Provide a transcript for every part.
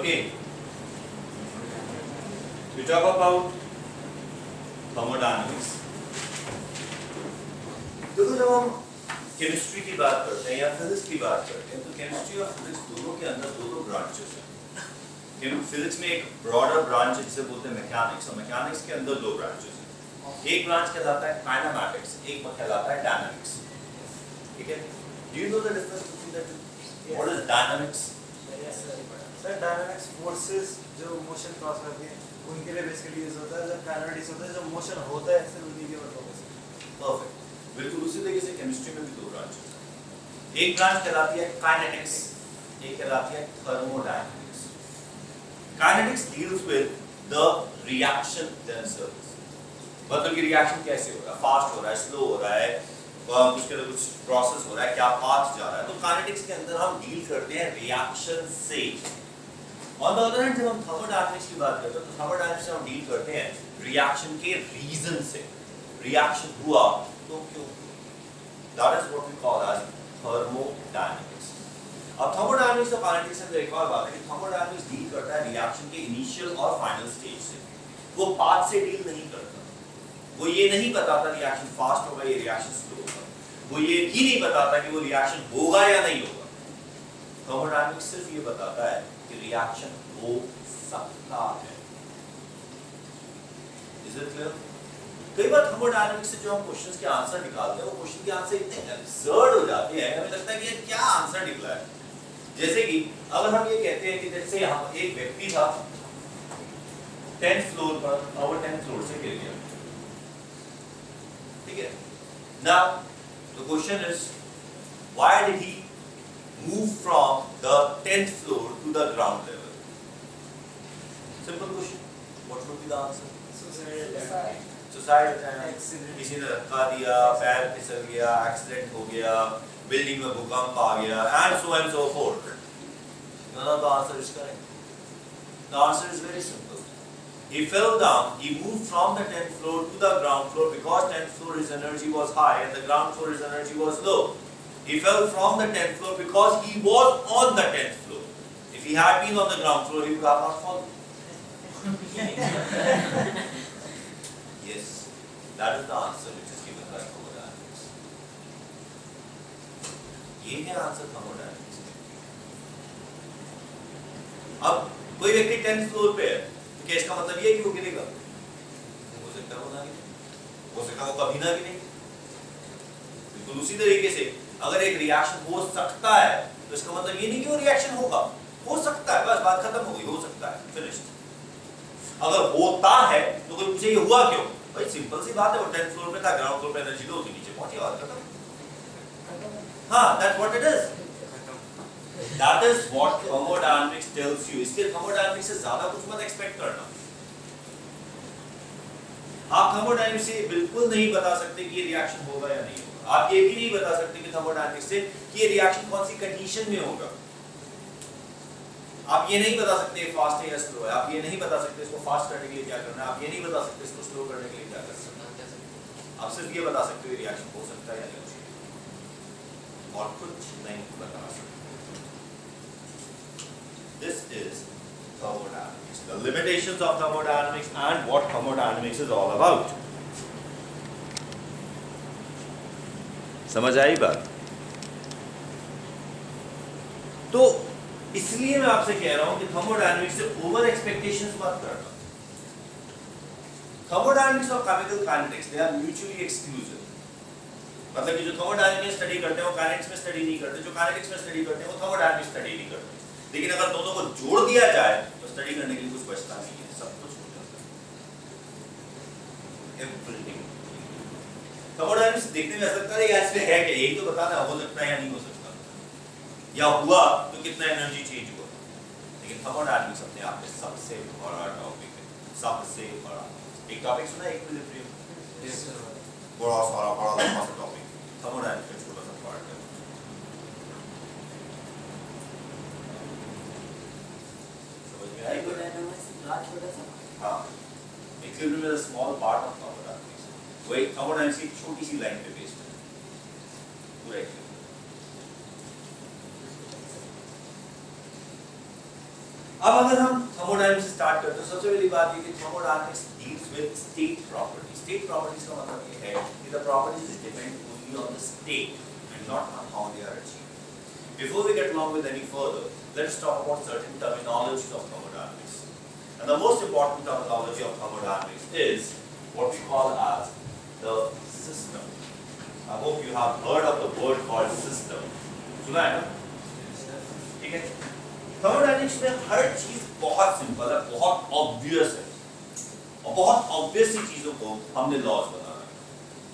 Okay, we talk about thermodynamics. देखो जब हम केमिस्ट्री की बात करते हैं या फिजिक्स की बात करते हैं तो केमिस्ट्री और फिजिक्स दोनों के अंदर दो ब्रांचेस हैं। फिजिक्स में एक ब्रॉडर ब्रांच है जिसे बोलते हैं मैकेनिक्स, और मैकेनिक्स के अंदर दो ब्रांचेस हैं। एक ब्रांच कहलाता है काइनेमैटिक्स, एक कहलाता है डायनामिक्स। ठीक है, do you know the difference between the two? What is dynamics? Sir dynamics forces जो मोशन क्रॉस करती हैं उनके लिए बेसिकली यूज होता है, जब काइनेटिक्स होता है जो मोशन होता है सिर्फ उन्हीं के ऊपर। परफेक्ट, बिल्कुल उसी तरीके से केमिस्ट्री में भी दो ब्रांचेस हैं। एक ब्रांच कहलाती है काइनेटिक्स, एक कहलाती है thermodynamics. Kinetics deals with the reaction themselves, मतलब कि रिएक्शन कैसे हो रहा है, फास्ट हो रहा है, स्लो हो रहा है, उसके अंदर कुछ प्रोसेस हो रहा है, क्या पाथ जा रहा है। तो काइनेटिक्स के अंदर हम डील करते हैं रिएक्शन से। ऑन द अदर हैंड जब हम थर्मोडायनामिक्स की बात करते हैं तो थर्मोडायनामिक्स में हम डील करते हैं रिएक्शन के रीजन से। रिएक्शन हुआ तो क्यों? That is what we call as thermodynamics. अब थर्मोडायनामिक्स और काइनेटिक्स में एक और बात है कि थर्मोडायनामिक्स डील करता है रिएक्शन के इनिशियल और फाइनल स्टेज से, वो पाथ से डील नहीं करता। वो ये नहीं बताता रिएक्शन फास्ट होगा या रिएक्शन स्लो होगा, वो ये भी नहीं बताता कि वो रिएक्शन होगा या नहीं होगा। थर्मोडायनामिक्स सिर्फ ये बताता है कि रिएक्शन हो सकता है। Is it clear? कई बार थर्मोडायनामिक्स से जो हम क्वेश्चंस के आंसर निकालते हैं वो क्वेश्चन के आंसर इतने एब्सर्ड हो जाते हैं, हमें लगता है कि ये क्या आंसर निकला है। जैसे कि अगर हम ये कहते हैं कि जैसे हम एक व्यक्ति था 10th फ्लोर पर और 10th फ्लोर से गिर गया, ठीक है। Now the question is why did he move from the 10th floor to the ground level? Simple question, what would be the answer? Suicide, किसी ने धक्का दिया, पैर फिसल गया, एक्सीडेंट हो गया, बिल्डिंग में भूकंप आ गया, and so forth. None of the answer is correct. The answer is very simple. He fell down. He moved from the 10th floor to the ground floor because 10th floor his energy was high and the ground floor his energy was low. He fell from the 10th floor because he was on the 10th floor. If he had been on the ground floor, he would have not fallen. Yes, that is the answer which is given by thermodynamics. ये है answer thermodynamics. अब कोई व्यक्ति 10th floor पे है तो क्या इसका मतलब ये है कि वो गिरेगा? हो सकता है वो ना गिरे, हो सकता है वो कभी ना गिरे। बिल्कुल उसी तरीके से अगर एक रिएक्शन हो सकता है तो इसका मतलब ये नहीं कि वो रिएक्शन होगा, हो सकता है, बस बात खत्म हो गई, हो सकता है, फिनिश्ड। अगर होता है तो कोई पूछे ये हुआ क्यों? भाई सिंपल सी बात है, वो 10th फ्लोर पे था, ग्राउंड फ्लोर पे एनर्जी लो, तो नीचे पहुंची और खत्म। हाँ, that's what it is. That is what thermodynamics tells you. इसलिए thermodynamics से ज्यादा कुछ मत एक्सपेक्ट करना। आप thermodynamics से बिल्कुल नहीं बता सकते कि ये रिएक्शन होगा या नहीं होगा। आप ये भी नहीं बता सकते कि thermodynamics से कि ये रिएक्शन कौन सी कंडीशन में होगा। आप ये नहीं बता सकते फास्ट है या स्लो है, आप ये नहीं बता सकते इसको फास्ट करने के लिए क्या करना है, आप ये नहीं बता सकते इसको स्लो करने के लिए क्या करना है। आप सिर्फ ये बता सकते हो रिएक्शन हो सकता है या नहीं हो सकता, और कुछ नहीं बता सकते। This is thermodynamics, the limitations of thermodynamics and what thermodynamics is all about. समझ आई बात? तो इसलिए मैं आपसे कह रहा हूं कि थर्मोडायनामिक्स से ओवर एक्सपेक्टेशंस मत करना। थर्मोडायनामिक्स और chemical kinetics they are mutually exclusive. मतलब कि जो थर्मोडायनामिक्स स्टडी करते हैं वो काइनेटिक्स में स्टडी नहीं करते, जो काइनेटिक्स में स्टडी करते हैं वो थर्मोडायनामिक्स स्टडी नहीं करते। लेकिन अगर दोनों को जोड़ दिया जाए तो स्टडी करने के लिए कुछ बचता नहीं है, सब कुछ हो जाता है। एवरीथिंग थर्मोडायनामिक्स देखने में ऐसा लगता है यार इसमें है क्या, यही तो बताना हो सकता है या नहीं हो सकता, या हुआ तो कितना एनर्जी चेंज हुआ। लेकिन थर्मोडायनामिक्स अपने आप में सबसे बड़ा टॉपिक है, सबसे बड़ा। एक टॉपिक सुना है इक्विलिब्रियम, बड़ा सारा बड़ा लंबा सा टॉपिक, थर्मोडायनामिक्स का छोटा सा पार्ट है। समझ में आई? हाँ, equilibrium is a small part of thermodynamics. वो एक थर्मोडायनामिक्स की छोटी सी लाइन पे बेस्ड है पूरा इक्विलिब्रियम। अब अगर हम थर्मोडायनामिक्स से स्टार्ट करते हैं, सबसे पहली बात ये कि thermodynamics deals with state properties. State properties का मतलब ये है कि the properties depend only on the state and not on how they are achieved. Before we get along with any further, let's talk about certain terminology of thermodynamics. And the most important terminology of thermodynamics is what we call as the system. I hope you have heard of the word called system. सुना है ना? ठीक है? Thermodynamics में हर चीज बहुत simple है, बहुत ऑब्वियस है और बहुत ऑब्वियस सी चीजों को हमने लॉज बनाना है,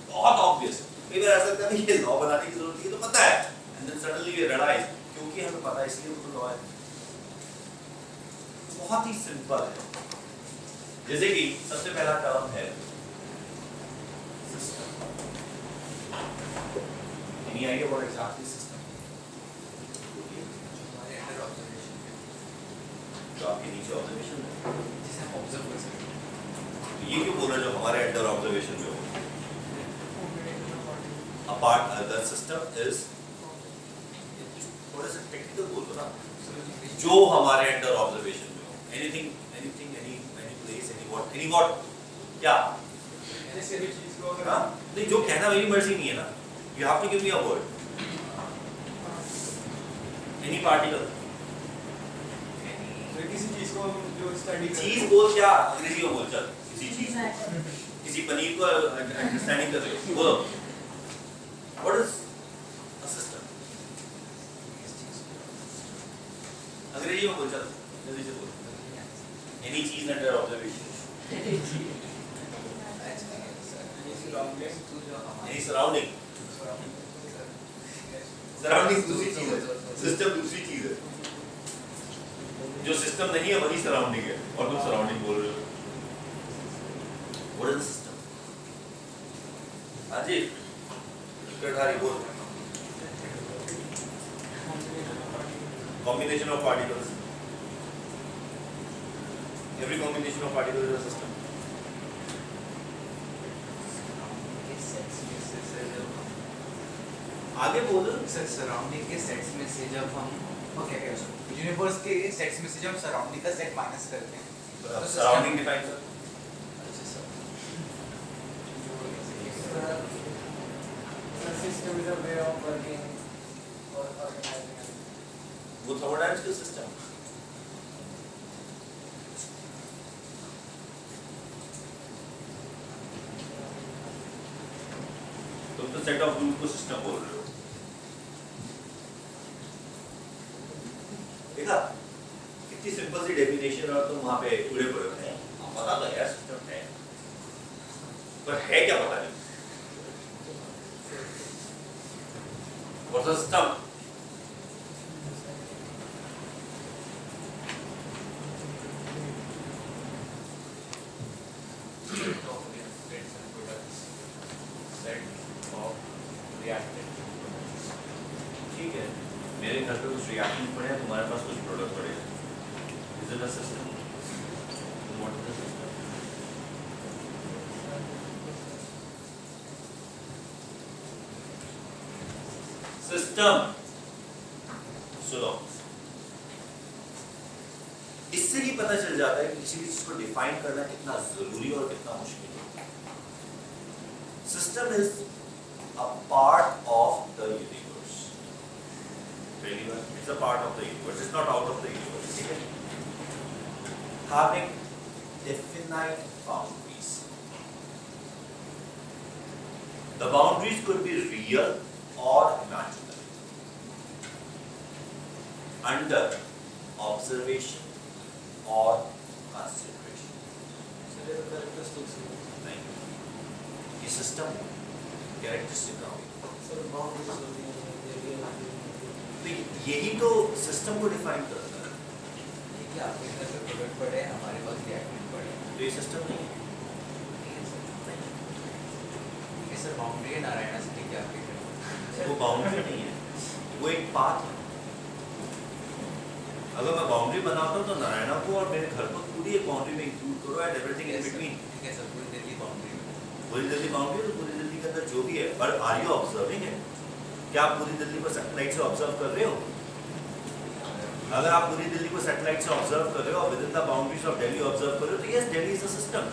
बहुत ऑब्वियस। कई बार ऐसा लगता है ये लॉ बनाने की जरूरत है, तो पता है, and then suddenly we realise क्योंकक्योंकि हमें पता है इसलिए वो लॉ है। बहुत ही सिंपल है। जैसे कि सबसे पहला टर्म है system. Any idea what exactly system? जो आपके नीचे ऑब्जर्वेशन है, जिसे हम ऑब्जर्व कर सकते हैं। ये क्यों बोल रहे जो हमारे अंडर ऑब्जर्वेशन में हो? अपार्ट द सिस्टम इज थोड़ा सा टेक्निकल बोल दो ना, जो हमारे अंडर ऑब्जर्वेशन में हो। Anything anything any place any what क्या ऐसे भी चीज को अगर हाँ? नहीं, जो कहना मेरी मर्जी नहीं है ना, you have to give me a word. Any particle, किसी चीज को जो स्टडी चीज बोल, क्या अंग्रेजी में बोल, चल किसी चीज को, किसी पनीर को अंडरस्टैंडिंग कर रहे हो, बोलो व्हाट इज अ सिस्टम? अंग्रेजी में बोल, चल जल्दी से बोल। एनी चीज under observation, any surrounding. Surrounding दूसरी चीज है, सिस्टम दूसरी चीज है। जो सिस्टम नहीं है वही सराउंडिंग है, और तुम सराउंडिंग बोल रहे हो। What is the system? हां जी, कटारी बोल। Combination of particles. Every combination of particles is a system. आगे बोलो। सराउंडिंग के सेट्स में से जब हम यूनिवर्स के सेट्स में से जब सराउंडिंग का सेट माइनस करते हैं तो सराउंडिंग डिफाइन कर। अच्छा sir, system is a way of working or organizing. वो थर्मोडायनामिक्स का सिस्टम। तुम तो सेट ऑफ रूल को सिस्टम बोल रहे हो। देखा कितनी सिंपल सी डेफिनेशन, और तुम वहां पे उड़े पड़े हो। पता तो है सिस्टम है, पर है क्या पता नहीं। What's the system? ठीक है, मेरे घर पे कुछ रिएक्शन पड़े हैं, तुम्हारे पास कुछ प्रोडक्ट पड़े हैं। Is it a system? What is the system? System सुनो, इससे ही पता चल जाता है कि किसी भी चीज को डिफाइन करना कितना जरूरी और कितना मुश्किल है। System is a part of the universe. It's a part of the universe. It's not out of the universe. ठीक है? Having definite boundaries. The boundaries could be real or imaginary. Under observation or consideration. नहीं, ये system characteristic का होगा। यही तो system को define करता है। देखिए आपके घर पे प्रोडक्ट पड़े हैं, हमारे पास रिएक्टेंट पड़े हैं, तो ये सिस्टम नहीं है। ये सर बाउंड्री है नारायण से ठीक है आपके घर। वो बाउंड्री नहीं है, वो एक पाथ है। अगर मैं बाउंड्री बनाता हूँ तो नारायणा को और मेरे घर को पूरी एक बाउंड्री में इंक्लूड करो एंड एवरीथिंग इन बिटवीन। ठीक है सर, पूरी दिल्ली बाउंड्री में। पूरी दिल्ली बाउंड्री, तो पूरी दिल्ली के अंदर जो भी है, पर आर यू ऑब्जर्विंग है? क्या आप पूरी दिल्ली को सैटेलाइट से ऑब्जर्व कर रहे हो? अगर आप पूरी दिल्ली को सैटेलाइट से ऑब्जर्व कर रहे हो और with in the boundaries of Delhi observe कर रहे हो तो yes Delhi is a system.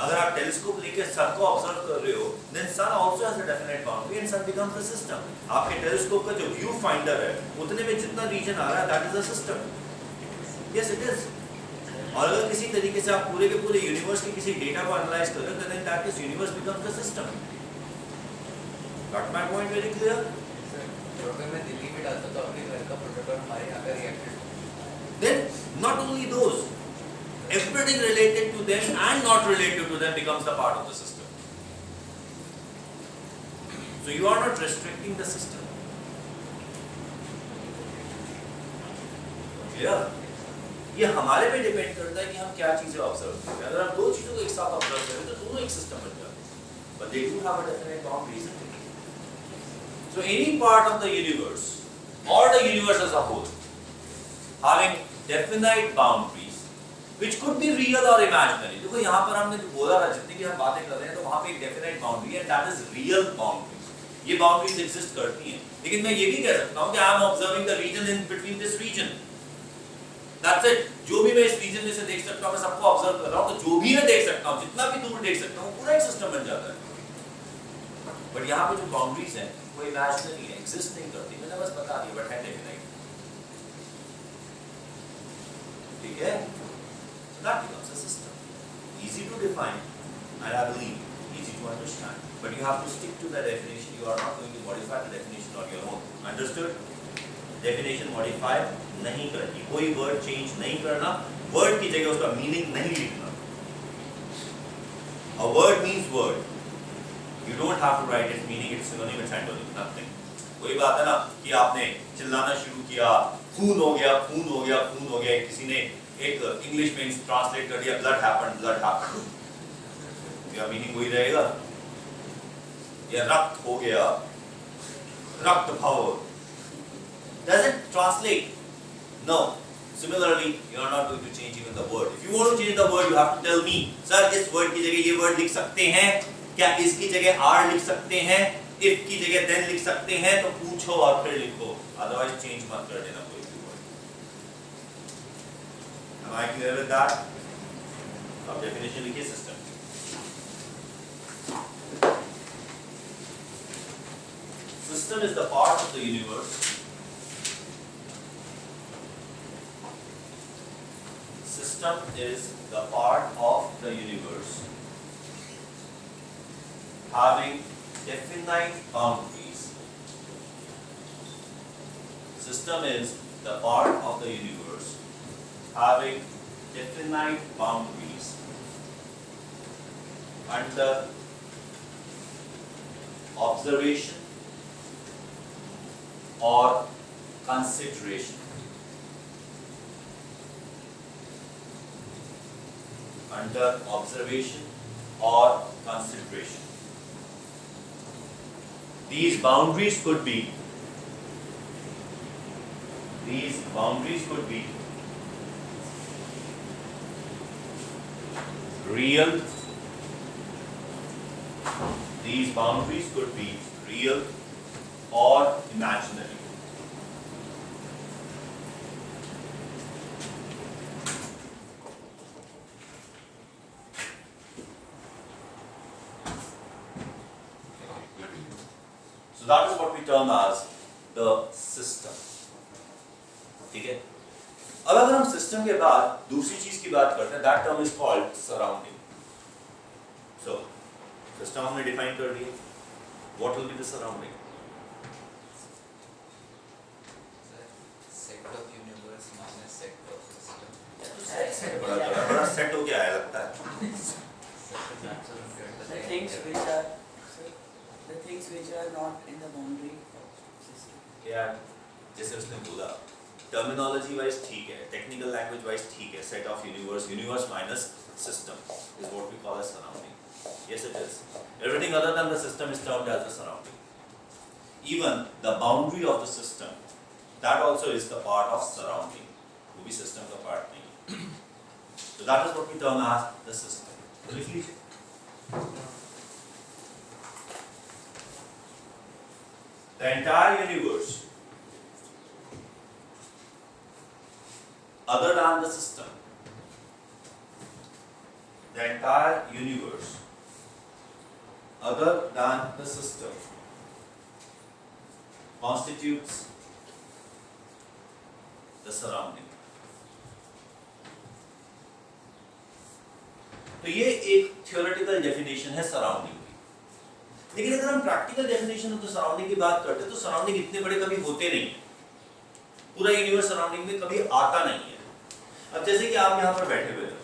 अगर आप टेलीस्कोप लेके सन को ऑब्जर्व कर रहे हो then sun also has a definite boundary and sun becomes a system. आपके टेलीस्कोप का जो व्यू फाइंडर है उतने में जितना रीजन आ रहा है that is a system. Yes it is. और अगर किसी तरीके से आप पूरे के पूरे यूनिवर्स के किसी डेटा को एनालाइज कर रहे हो then that is universe becomes a system. Got my point very clear? Sir अगर मैं दिल्ली में डालता तो आपके घर का प्रोटोकॉल हमारे यहाँ का reacted. Then not only those, everything related to them and not related to them becomes the part of the system. So you are not restricting the system. Clear? ये हमारे पे डिपेंड करता है कि हम क्या चीजें ऑब्जर्व करते हैं। अगर हम दो चीजों को एक साथ ऑब्जर्व करें तो दोनों एक सिस्टम बन जाते हैं। But they do have a definite boundaries. So any part of the universe or the universe as a whole having definite boundaries which could be real or imaginary. देखो यहाँ पर हमने जो बोला था जितनी भी हम बातें कर रहे हैं तो वहाँ पे एक definite boundary है that is real boundaries. ये boundaries exist करती हैं लेकिन मैं ये भी कह सकता हूँ कि I am observing the region in between this region. That's it. जो भी मैं इस रीजन में से देख सकता हूँ मैं सबको ऑब्जर्व कर रहा हूँ तो जो भी मैं देख सकता हूँ जितना भी दूर देख सकता हूँ पूरा एक सिस्टम बन जाता है। बट यहाँ पे जो बाउंड्रीज हैं वो इमेजिनरी है, एग्जिस्ट नहीं करती। मैंने बस बता दिया बट है डेफिनेट। ठीक है? So that becomes a system. Easy to define and I believe easy to understand. But you have to stick to the definition. You are not going to modify the definition on your own. Understood? Definition modify नहीं करनी, कोई word change नहीं करना, word की जगह उसका meaning नहीं लिखना। A word means word. You don't have to write its meaning, its synonym, its antonym, nothing. कोई बात है ना कि आपने चिल्लाना शुरू किया, खून हो गया, खून हो गया, खून हो गया, किसी ने एक इंग्लिश में ट्रांसलेट कर दिया blood happened, blood happened. क्या मीनिंग वही रहेगा? या रक्त हो गया, रक्त भाव does it translate? No. Similarly, you are not going to change even the word. If you want to change the word, you have to tell me, sir, इस word की जगह ये word लिख सकते हैं? क्या इसकी जगह are लिख सकते हैं? If की जगह then लिख सकते हैं? तो पूछो और फिर लिखो. Otherwise, change मत कर देना कोई भी word. Am I clear with that? अब definition लिखिए system. System is the part of the universe. System is the part of the universe having definite boundaries. System is the part of the universe having definite boundaries under observation or consideration. Under observation or consideration. These boundaries could be real. These boundaries could be real or imaginary. So that is what we term as the system. ठीक है? अब अगर हम system के बाद दूसरी चीज की बात करते हैं, that term is called surrounding. So system हमने डिफाइन कर दिया. What will be the surrounding? Set of universe minus set of system. बड़ा सेट हो गया है लगता है. The things which are not in the boundary system. यार जैसे उसने बोला टर्मिनोलॉजी वाइज ठीक है, टेक्निकल लैंग्वेज वाइज ठीक है, set of universe minus system is what we call as surrounding. Yes, it is. Everything other than the system is termed as a surrounding. Even the boundary of the system, that also is the part of surrounding. वो भी system का part नहीं है. So that is what we term as the system. तो लिख लीजिए. The entire universe other than the system, the entire universe other than the system constitutes the surrounding. तो ये एक थियोरेटिकल डेफिनेशन है सराउंडिंग की। लेकिन अगर हम practical definition of the surrounding की बात करते हैं तो सराउंडिंग इतने बड़े कभी होते नहीं है, पूरा यूनिवर्स सराउंडिंग में कभी आता नहीं है। अब जैसे कि आप यहाँ पर बैठे हुए हैं,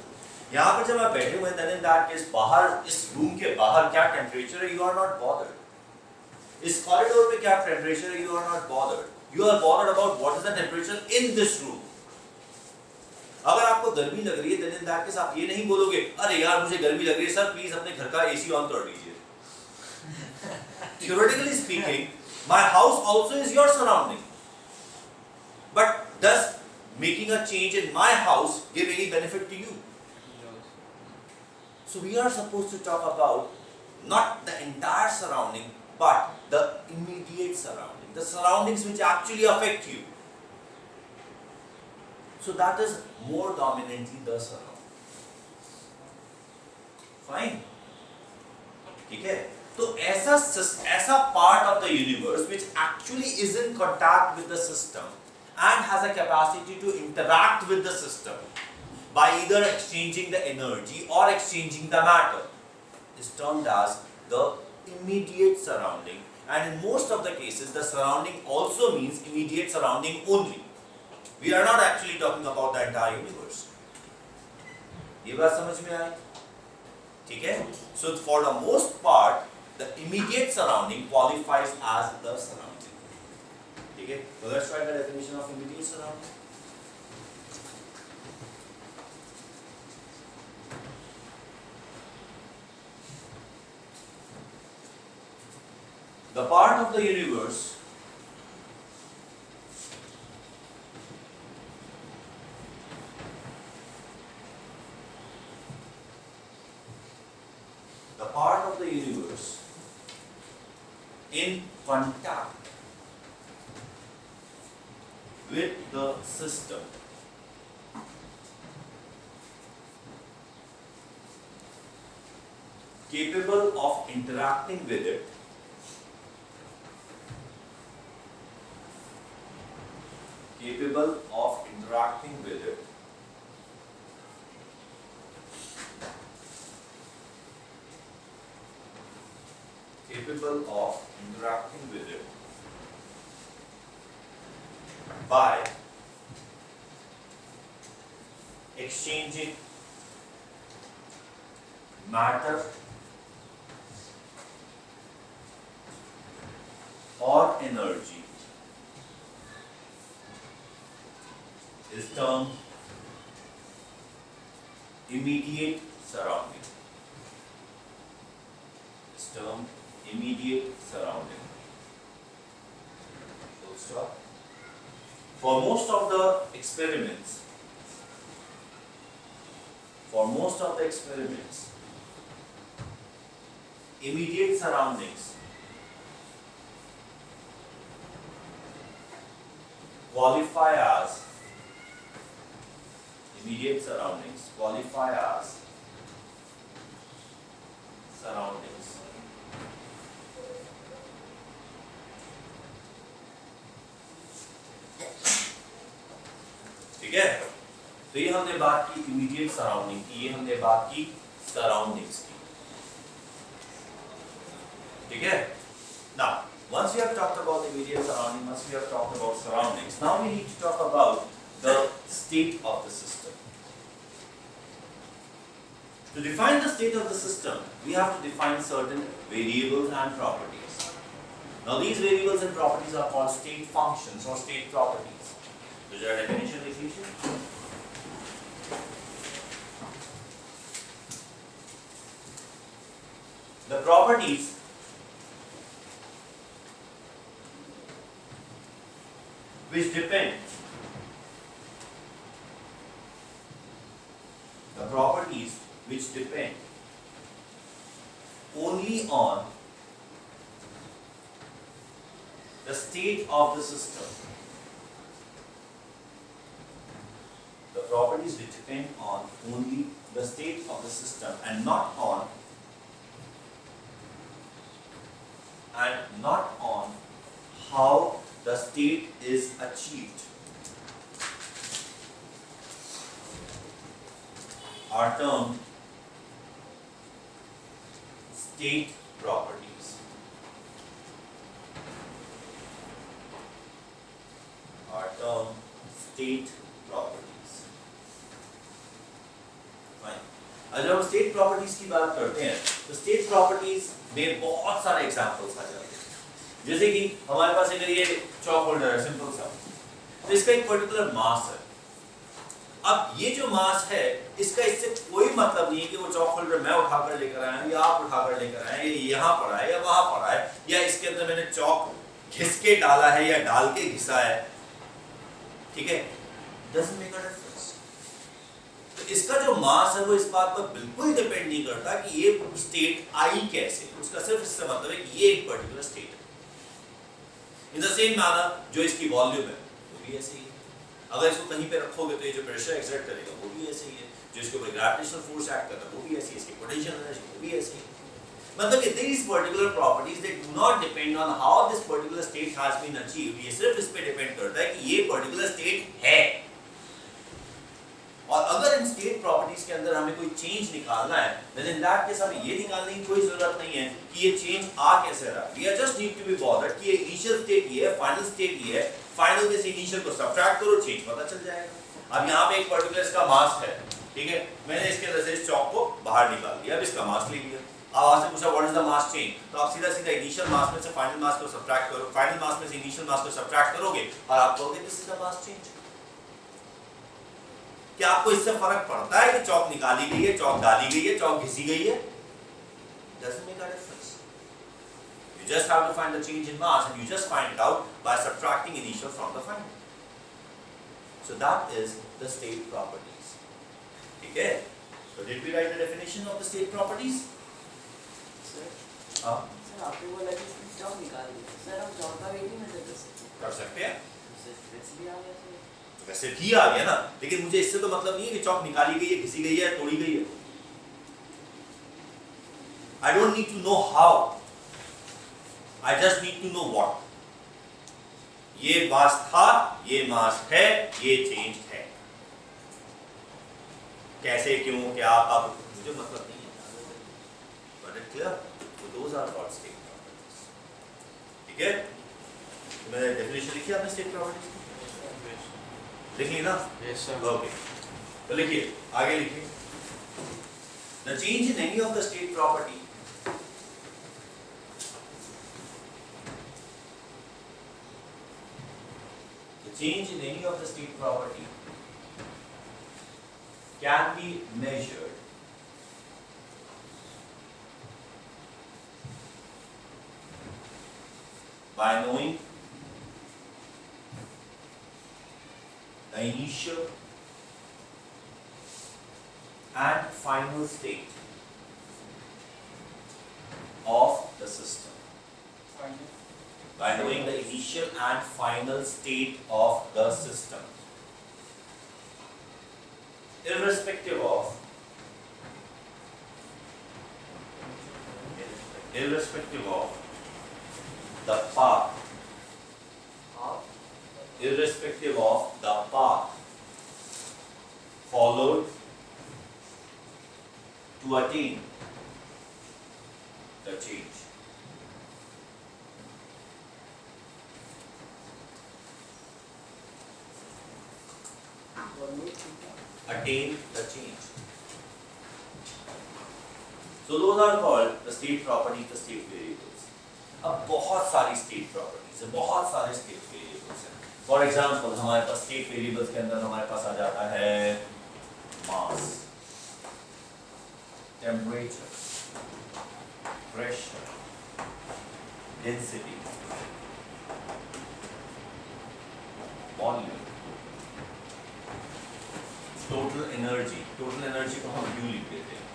यहाँ पर जब आप बैठे हुए हैं, then in that case बाहर इस रूम के बाहर क्या टेम्परेचर है, यू आर नॉट बॉदर्ड। इस कॉरिडोर में क्या टेम्परेचर है, you are not bothered. You are bothered about what is the temperature in this room. अगर आपको गर्मी लग रही है, then in that case आप ये नहीं बोलोगे, अरे यार मुझे गर्मी लग रही है, सर प्लीज अपने घर का एसी ऑन कर दीजिए। Theoretically speaking, my house also is your surrounding. But does making a change in my house give any benefit to you? So we are supposed to talk about not the entire surrounding, but the immediate surrounding, the surroundings which actually affect you. So that is more dominantly the surrounding. Fine. ठीक है? तो ऐसा part of the universe which actually is in contact with the system and has a capacity to interact with the system by either exchanging the energy or exchanging the matter is termed as the immediate surrounding, and in most of the cases the surrounding also means immediate surrounding only. We are not actually talking about the entire universe. ये बात समझ में आई? ठीक है? So for the most part the immediate surrounding qualifies as the surrounding. ठीक है? So let's try the definition of immediate surrounding. The part of the universe in contact with the system capable of interacting with it by exchanging matter or energy is termed immediate surrounding. Full stop. For most of the experiments, immediate surroundings qualify as surroundings. ठीक है? तो ये हमने बात की immediate surrounding की, ये हमने बात की सराउंडिंग्स की। ठीक है? Now, once we have talked about immediate surrounding, once we have talked about surroundings, now we need to talk about the state of the system. To define the state of the system, we have to define certain variables and properties. Now, these variables and properties are called state functions or state properties. तो जरा definition लिख लीजिए। The properties which depend only on the state of the system. The properties which depend on only the state of the system and not on how the state is achieved are termed state properties. Are termed state properties. Fine. अब जब हम state properties की बात करते हैं तो state properties में बहुत सारे एग्जांपल्स आ जाते हैं। जैसे कि हमारे पास अगर ये चॉक होल्डर है सिंपल सा, तो इसका एक पर्टिकुलर मास है। अब ये जो मास है इसका इससे कोई मतलब नहीं है कि वो चॉक होल्डर मैं उठाकर लेकर आया या आप उठाकर लेकर आए, ये यहाँ पड़ा है या वहां पड़ा है, या इसके अंदर मैंने चॉक घिस के डाला है या डाल के घिसा है, ठीक है, doesn't make a difference। तो इसका जो मास है वो इस बात पर बिल्कुल डिपेंड नहीं करता कि ये स्टेट आई कैसे, उसका सिर्फ इससे मतलब है कि ये एक पर्टिकुलर स्टेट है। इन द सेम मैनर जो इसकी वॉल्यूम है वो भी ऐसे ही है। अगर इसको कहीं पे रखोगे तो ये जो प्रेशर एक्सर्ट करेगा वो भी ऐसे ही है, जो इसके ऊपर ग्रेविटेशनल फोर्स एक्ट करता है वो भी ऐसे ही है, इसकी पोटेंशियल एनर्जी वो भी ऐसे ही है। मतलब कि these particular properties they do not depend on how this particular state has been achieved, ये सिर्फ इस पे डिपेंड करता है कि ये पर्टिकुलर स्टेट है। और अगर इन स्टेट प्रॉपर्टीज के अंदर हमें कोई चेंज निकालना है, then in that case हमें ये निकालने की कोई जरूरत नहीं है कि ये चेंज आ कैसे रहा है। We just need to be bothered कि ये इनिशियल स्टेट ये है, फाइनल स्टेट ये है, फाइनल में से इनिशियल को सब्ट्रैक्ट करो, चेंज पता चल जाएगा। अब यहाँ पे एक पर्टिकुलर इसका मास है, ठीक है, मैंने इसके अंदर से इस चॉक को बाहर निकाल दिया, अब इसका मास ले लिया। अब आपसे पूछा what is the mass change, तो आप सीधा सीधा इनिशियल मास में से फाइनल मास को सब्ट्रैक्ट करो, फाइनल मास में से इनिशियल मास को सब्ट्रैक्ट करोगे और आप कहोगे this is the mass change. क्या आपको इससे फर्क पड़ता है कि चॉक निकाली गई है, चॉक डाली गई है, चॉक घिसी गई है? Doesn't make a difference. You just have to find the change in mass and you just find it out by subtracting initial from the final. So that is the state properties. ठीक है? So did we write the definition of the state properties? Sir आपने बोला कि इसमें चौक निकाल दिया, sir हम चौक का वेट ही मेजर कर सकते हैं। वैसे भी आ गया सर। वैसे भी आ गया ना, लेकिन मुझे इससे तो मतलब नहीं है कि चॉक निकाली गई है, घिसी गई है, तोड़ी गई है। I don't need to know how. I just need to know what. ये मास था, ये मास है, ये चेंज है। कैसे, क्यों, क्या, कब, मुझे मतलब नहीं है। Got it clear? So those are called state properties. ठीक है? तो मैंने डेफिनेशन लिखी आपने स्टेट प्रॉपर्टीज की? लिख ली ना? Yes sir. ओके, तो लिखिए, आगे लिखिए। The change in any of the state property can be measured by knowing the initial and final state of the system. By knowing the initial and final state of the system, irrespective of the path, followed to attain the change. Attain the change. So those are called the state properties, the state variables. अब बहुत सारी state properties है, बहुत सारे state variables हैं. For example, हमारे पास state variables के अंदर हमारे पास आ जाता है mass, temperature, pressure, density, volume, total energy को हम U लिख देते हैं,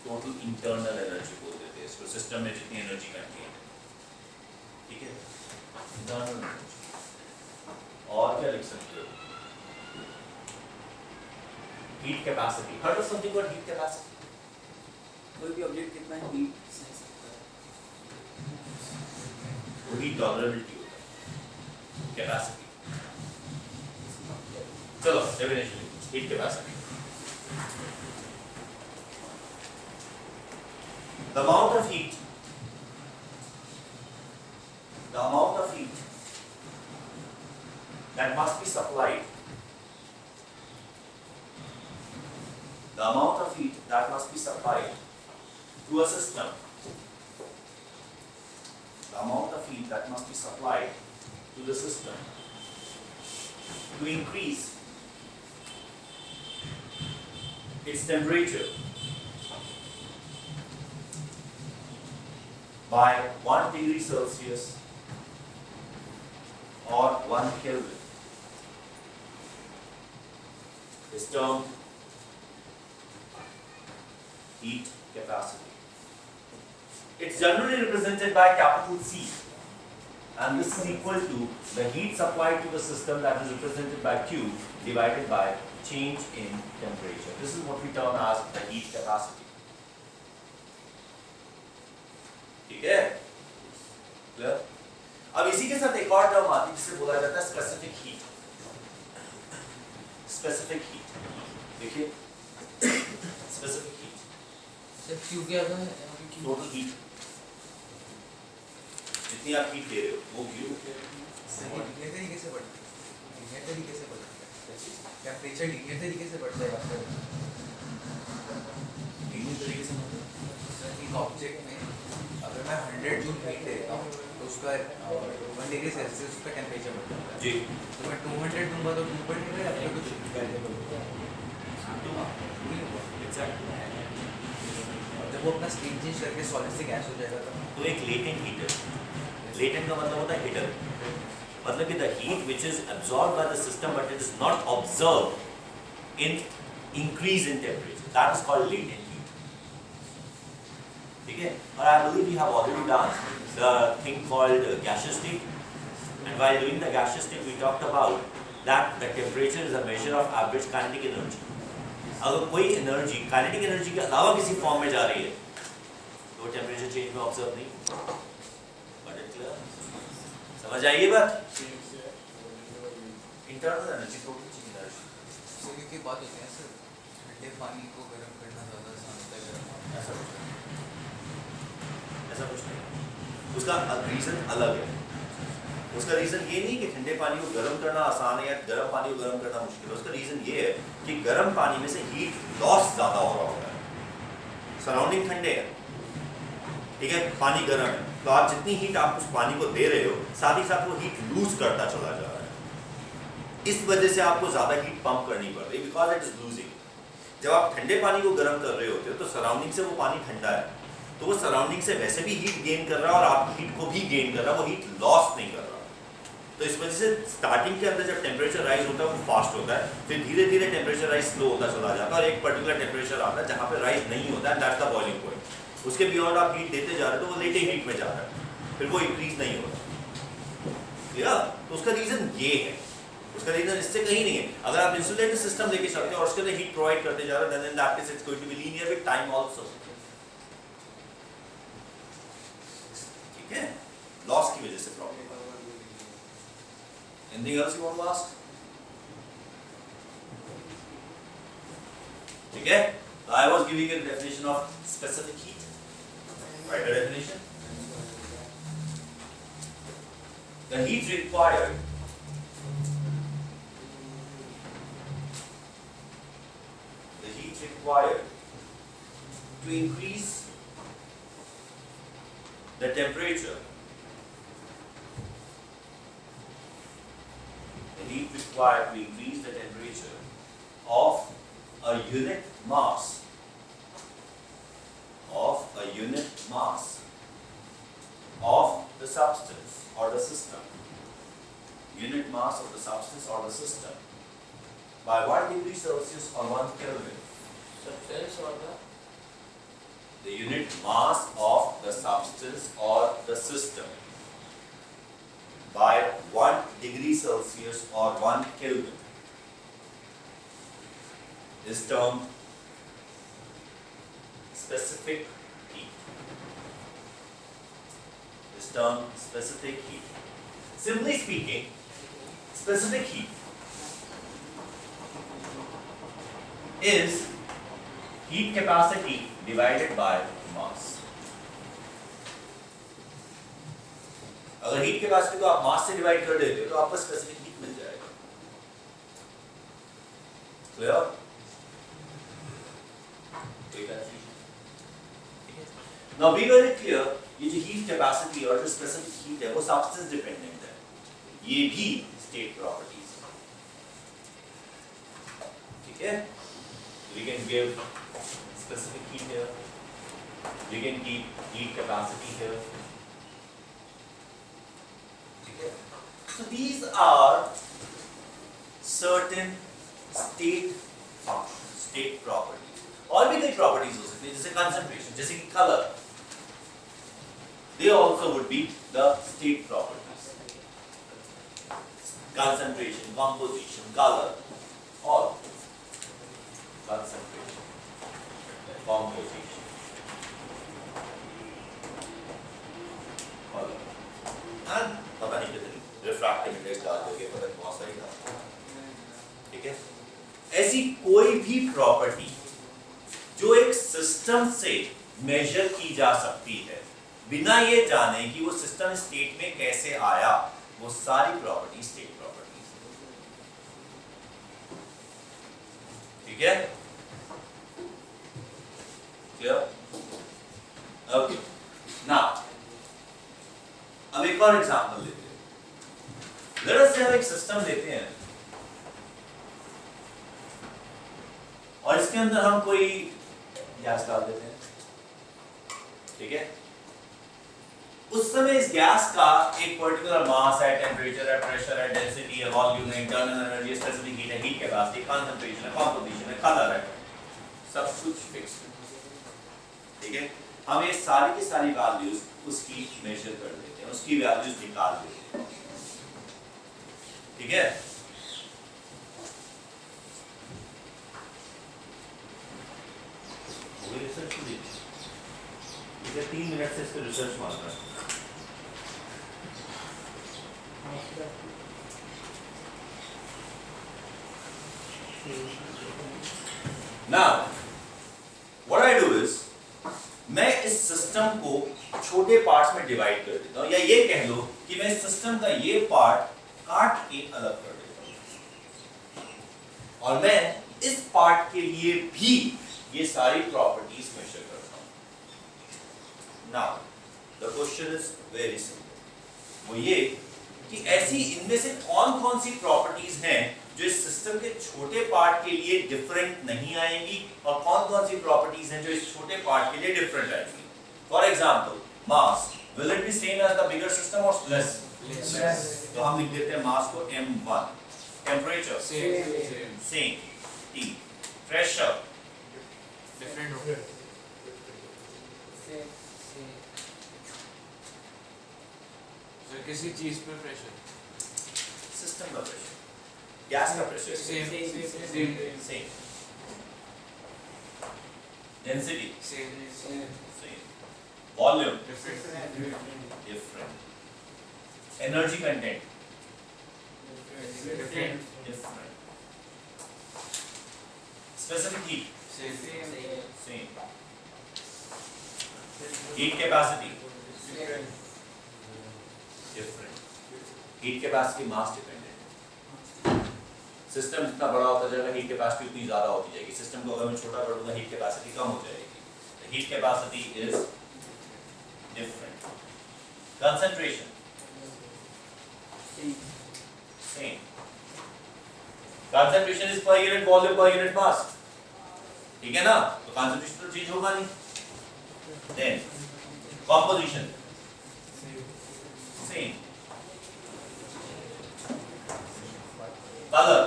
total internal energy बोल देते हैं इसको, सिस्टम में जितनी एनर्जी कंटेन है, ठीक है, internal energy। और क्या लिख सकते हो? heat capacity. Heard of something called heat capacity? कोई भी ऑब्जेक्ट कितना हीट सह सकता है? वो heat tolerability होता है, capacity. चलो definition heat capacity. The amount of heat that must be supplied, the amount of heat that must be supplied to a system, the amount of heat that must be supplied to the system to increase its temperature by 1 degree Celsius or 1 Kelvin is termed heat capacity. It's generally represented by capital C, and this is equal to the heat supplied to the system, that is represented by Q, divided by change in temperature. This is what we term as the heat capacity. ठीक है? Clear? अब इसी के साथ एक और term आती है जिसे बोला जाता है स्पेसिफिक हीट. स्पेसिफिक हीट, देखिए स्पेसिफिक हीट, सर क्यों क्या था? टोटल हीट, जितनी आप हीट दे रहे हो वो क्यू. लीनियर तरीके से बढ़ता है, लीनियर तरीके से बढ़ता है, टेम्परेचर लीनियर तरीके से बढ़ता है वास्तव में। लीनियर तरीके से मतलब एक ऑब्जेक्ट में अगर मैं 100 जूल हीट देता हूँ तो उसका 1 डिग्री सेल्सियस उसका टेम्परेचर बढ़ जाता है। जी, तो मैं 200 दूंगा तो 2 बढ़ेगा या फिर कुछ एग्जैक्टली. जब वो अपना स्टेट चेंज करके सॉलिड से गैस हो जाएगा तो एक लेटेंट हीट है. लेटेंट का मतलब होता है हिडन, मतलब कि the heat which is absorb by the system but it is not observe in increase in temperature, that is called latent heat. ठीक है? और I believe we have already done the thing called gaseous state, and while doing the gaseous state we talked about that the temperature is a measure of average kinetic energy. अगर कोई energy kinetic energy के अलावा किसी form में जा रही है तो वो टेम्परेचर चेंज में ऑब्जर्व नहीं होगा. समझ आइए बात? Internal energy, total change energy. सूर्य की बात होती है सर, ठंडे पानी को गर्म करना ज़्यादा आसान होता है गर्म पानी। ऐसा कुछ नहीं, उसका रीजन अलग है. उसका रीजन ये नहीं कि ठंडे पानी को गर्म करना आसान है या गर्म पानी को गर्म करना मुश्किल है. उसका रीजन ये है कि गर्म पानी में से हीट लॉस ज्यादा हो रहा होता है. सराउंडिंग ठंडे है, ठीक है, पानी गर्म है, तो आप जितनी हीट आप उस पानी को दे रहे हो साथ ही साथ वो हीट लूज करता चला जा रहा है. इस वजह से आपको ज्यादा हीट पंप करनी पड़ रही है, बिकॉज इट इज लूजिंग. जब आप ठंडे पानी को गर्म कर रहे होते हो तो सराउंडिंग से वो पानी ठंडा है, तो वो सराउंडिंग से वैसे भी हीट गेन कर रहा है और आपकी हीट को भी गेन कर रहा है, वो हीट लॉस नहीं कर रहा. तो इस वजह से स्टार्टिंग के अंदर जब टेम्परेचर राइज होता है वो फास्ट होता है, फिर धीरे धीरे टेम्परेचर राइज स्लो होता चला जाता है और एक पर्टिकुलर टेम्परेचर आता है जहाँ पे राइज नहीं होता है, दैट्स द बॉइलिंग पॉइंट. उसके बियॉन्ड आप हीट देते जा रहे हो तो वो लेटेंट हीट में जा रहा है, फिर वो इंक्रीज नहीं होता. तो उसका रीजन ये है, उसका रीजन इससे कहीं नहीं है. अगर आप इंसुलेटेड सिस्टम लेके चलते हो और उसके अंदर हीट प्रोवाइड करते जा रहे हो, then in that case it's going to be linear with time also. ठीक है, लॉस की वजह से problem. Anything else you want to ask? Okay, so I was giving you a definition of specific heat. Write the definition. The heat required to increase the temperature. The heat required to increase the temperature of a unit mass of the substance or the system. Unit mass of the substance or the system by 1 degree Celsius or 1 Kelvin. Substance और The unit mass of the substance or the system by 1 degree Celsius or 1 Kelvin is termed specific heat. Is termed specific heat. Simply speaking, specific heat is heat capacity divided by mass. अगर heat capacity को आप मास से divide कर देते हो तो आपको specific heat मिल जाएगा। Clear? Now be very clear, ये जो हीट कैपेसिटी और जो स्पेसिफिक हीट है वो सब्सटेंस डिपेंडेंट है, ये भी स्टेट प्रॉपर्टीज है। ठीक है? We can give specific heat here, we can keep heat capacity here. So these are certain state functions, state properties. और भी कई properties हो सकती हैं जैसे concentration, जैसे कि color. They also would be the state properties. Concentration, composition, color, all. Concentration, composition, color. And पता नहीं कितनी रिफ्रैक्टिव इंडेक्स डाल दोगे पता नहीं बहुत सारी डाल। ठीक है? ऐसी कोई भी प्रॉपर्टी जो एक सिस्टम से मेजर की जा सकती है बिना ये जाने कि वो सिस्टम स्टेट में कैसे आया, वो सारी प्रॉपर्टी स्टेट प्रॉपर्टीज। ठीक है? क्लियर? ओके। नाउ अब एक और एग्जांपल लेते हैं। Let us say हम एक सिस्टम लेते हैं और इसके अंदर हम कोई गैस डाल देते हैं। ठीक है? उस समय इस गैस का एक पर्टिकुलर मास है, टेम्परेचर है, प्रेशर है, डेंसिटी है, वॉल्यूम है, इंटरनल एनर्जी, स्पेसिफिक हीट है, हीट कैपेसिटी, कंसंट्रेशन है, कंपोजिशन है, कलर है, सब कुछ फिक्स है। ठीक है? हम ये सारी की सारी वैल्यूज उसकी मेजर कर देते हैं, उसकी वैल्यूज निकाल देते हैं। ठीक है? वो रिसर्च को देखिए, इसे 3 मिनट से इसका रिसर्च मार रहा है। Now, what I do is, मैं इस सिस्टम को छोटे पार्ट्स में डिवाइड कर देता हूँ, या ये कह लो कि मैं इस सिस्टम का ये पार्ट काट के अलग कर देता हूँ और मैं इस पार्ट के लिए भी ये सारी प्रॉपर्टीज मेजर करता हूँ। Now the question is very simple, वो ये कि ऐसी इनमें से कौन कौन सी प्रॉपर्टीज हैं जो इस सिस्टम के छोटे पार्ट के लिए डिफरेंट नहीं आएंगी और कौन कौन सी प्रॉपर्टीज हैं जो इस छोटे पार्ट के लिए डिफरेंट आएंगी। For example, mass will it be same as the bigger system और लेस? तो हम लिख देते हैं मास को m1, temperature same, T, pressure different हो सर किसी चीज पे प्रेशर सिस्टम का प्रेशर, गैस का pressure same same, density same same, volume different different, energy content different different, specific heat same same, heat capacity different, heat capacity mass dependent, system जितना बड़ा होता जाएगा हीट कैपेसिटी उतनी ज्यादा होती जाएगी, सिस्टम को अगर मैं छोटा कर दूंगा हीट कैपेसिटी कम हो जाएगी, heat capacity is different, concentration same, concentration is per unit volume per unit mass, ठीक है ना? तो concentration तो चेंज होगा नहीं। then composition same, color,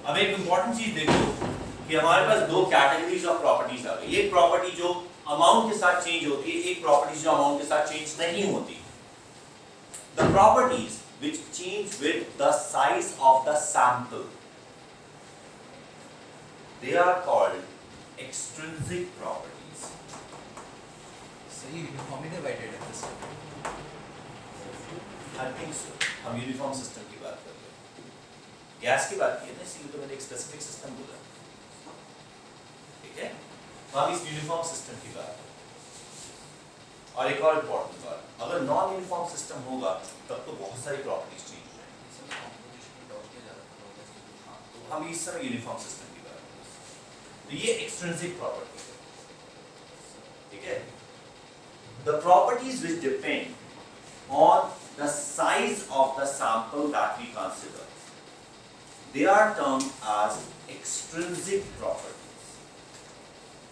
अब एक इंपॉर्टेंट चीज देखो कि हमारे पास दो कैटेगरीज ऑफ प्रॉपर्टीज आ गई, एक प्रॉपर्टी जो अमाउंट के साथ चेंज होती है, एक प्रॉपर्टी जो अमाउंट के साथ चेंज नहीं होती। The properties which change with the size of the sample they are called extrinsic properties. So you uniformly divided in this. I think so. हम यूनिफॉर्म सिस्टम की बात कर रहे हैं, गैस की बात की है ना, इसलिए तो मैंने एक स्पेसिफिक सिस्टम बोला, ठीक है? तो हम इस यूनिफॉर्म सिस्टम की बात कर रहे हैं। और एक और इम्पोर्टेंट बात, अगर नॉन यूनिफॉर्म सिस्टम होगा तब तो बहुत सारी प्रॉपर्टीज चेंज हो जाएंगी। हम इस समय यूनिफॉर्म सिस्टम की बात कर रहे हैं, तो ये एक्सट्रिंसिक प्रॉपर्टी है, ठीक है? The properties which depend on the size of the sample that we consider, they are termed as extrinsic properties,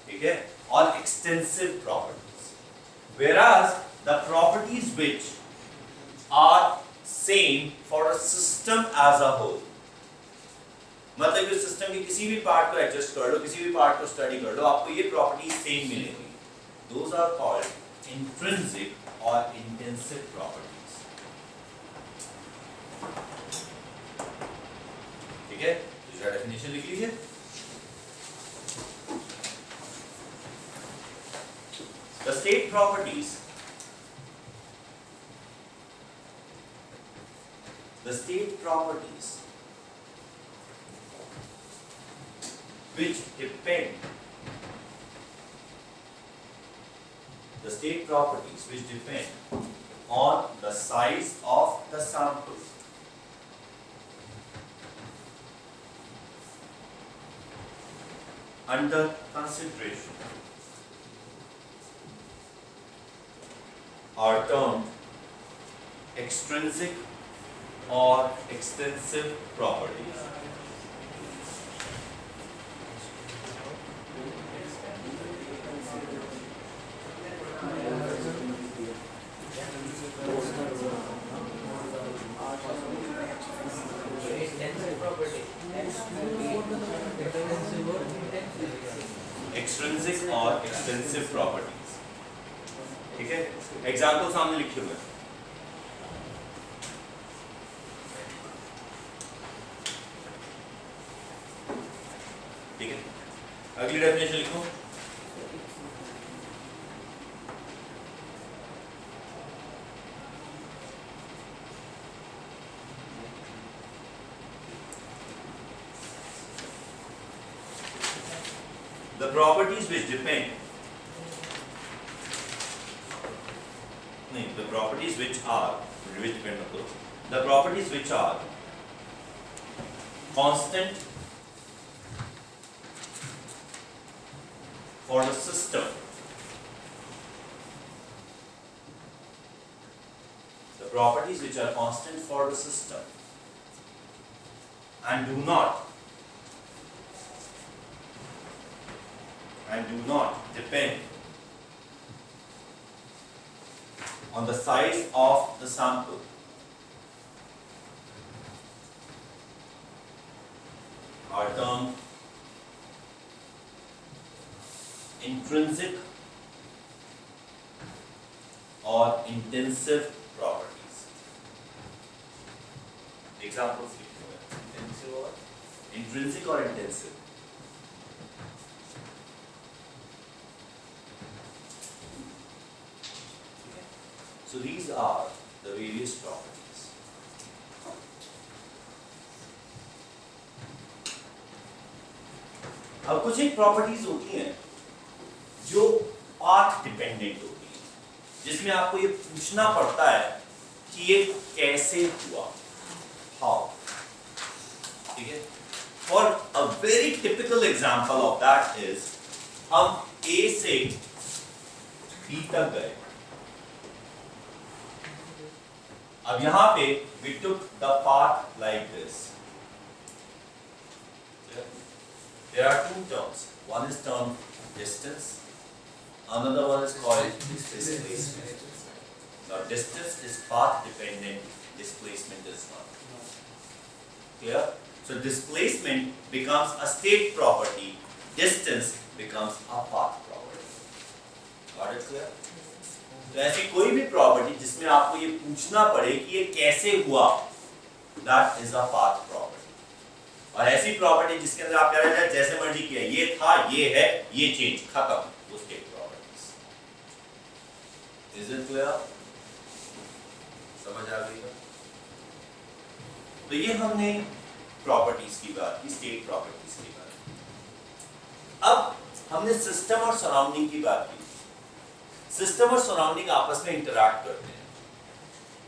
ठीक है? or extensive properties, whereas the properties which are same for a system as a whole, मतलब कि system के किसी भी part को adjust कर लो, किसी भी पार्ट को स्टडी कर लो, आपको ये प्रॉपर्टीज सेम मिलेंगी, those are called intrinsic or intensive properties, ठीक है? तो इसका डेफिनेशन लिख लीजिए। The state properties, which depend, the state properties which depend on the size of the sample under consideration are termed extrinsic or extensive properties. Extrinsic or extensive properties, ठीक है? Example सामने लिखे हुए हैं, ठीक है? अगली डेफिनेशन लिखो। The properties which depend, the properties which depend on those, the properties which are constant for the system, the properties which are constant for the system and do not depend on the size of the sample are termed intrinsic or intensive properties. Examples intrinsic or intensive. So these are the various properties. अब कुछ एक properties होती हैं जो path dependent होती हैं, जिसमें आपको ये पूछना पड़ता है कि ये कैसे हुआ, हाउ, ठीक है? For a very typical example of that is, हम A से B तक गए, अब यहां पे we took the path like this. There are two terms. One is term distance. Another one is called displacement. Now distance is path dependent. Displacement is not. Clear? So displacement becomes a state property. Distance becomes a path property. Got it clear? तो ऐसी कोई भी property जिसमें आपको ये पूछना पड़े कि ये कैसे हुआ, that is a path property. और ऐसी प्रॉपर्टी जिसके अंदर आप कह रहे हैं जैसे मर्जी किया, ये था, ये है, ये चेंज, खत्म, वो state properties. Is it clear? समझ आ गई ना? तो ये हमने प्रॉपर्टीज की बात की, स्टेट प्रॉपर्टीज की बात की। अब हमने सिस्टम और सराउंडिंग की बात की। सिस्टम और सराउंडिंग आपस में इंटरैक्ट करते हैं।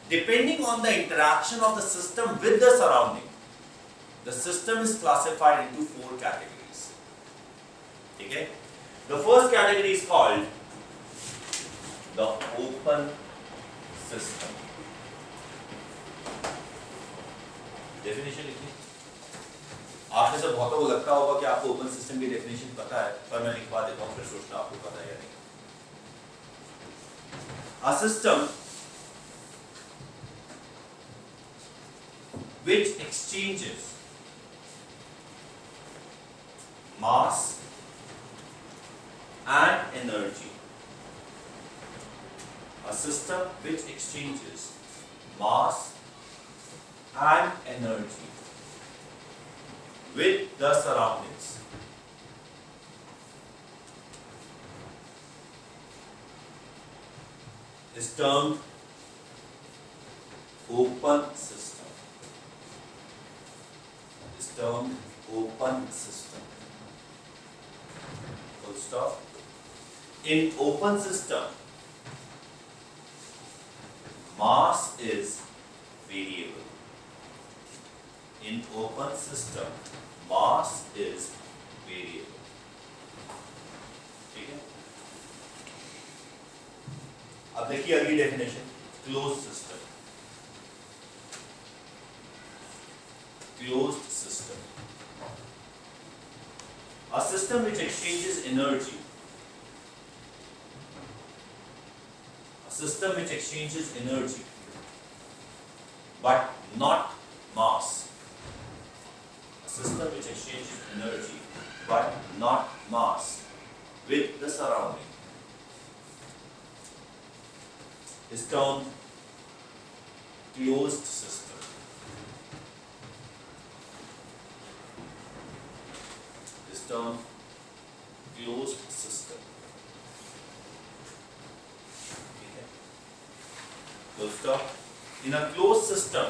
Depending on the interaction of the system with the surrounding, the system is classified into 4 categories. Okay? The first category is called the open system. Definition लिखिए। आप में से बहुतों को लगता होगा कि आपको ओपन सिस्टम की डेफिनेशन पता है, पर मैं लिखवा देता हूँ, फिर सोचना आपको पता है या नहीं। A system which exchanges mass and energy. A system which exchanges mass and energy with the surroundings is termed open system. Is termed open system. Full stop. In open system, mass is variable. In open system, mass is variable. ठीक है? अब देखिए अगली definition, close system. Closed system. A system which exchanges energy. A system which exchanges energy, but not mass. A system which exchanges energy, but not mass with the surrounding is termed closed system. Is termed closed system. Okay. Full stop. In a closed system,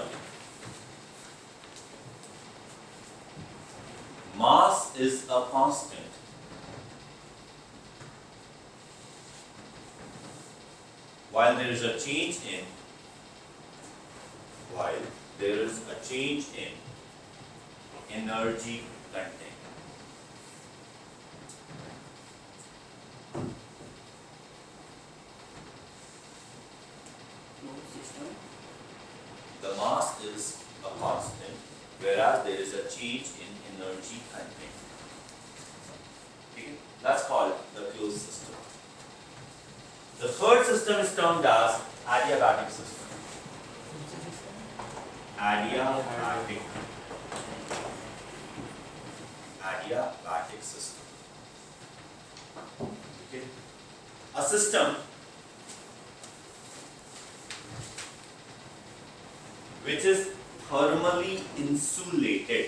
mass is a constant. While there is a change in energy content. Closed system. The mass is a constant, whereas there is a change in energy content. Okay? That's called the closed system. The third system is termed as adiabatic system. Adiabatic system. Okay? A system which is thermally insulated.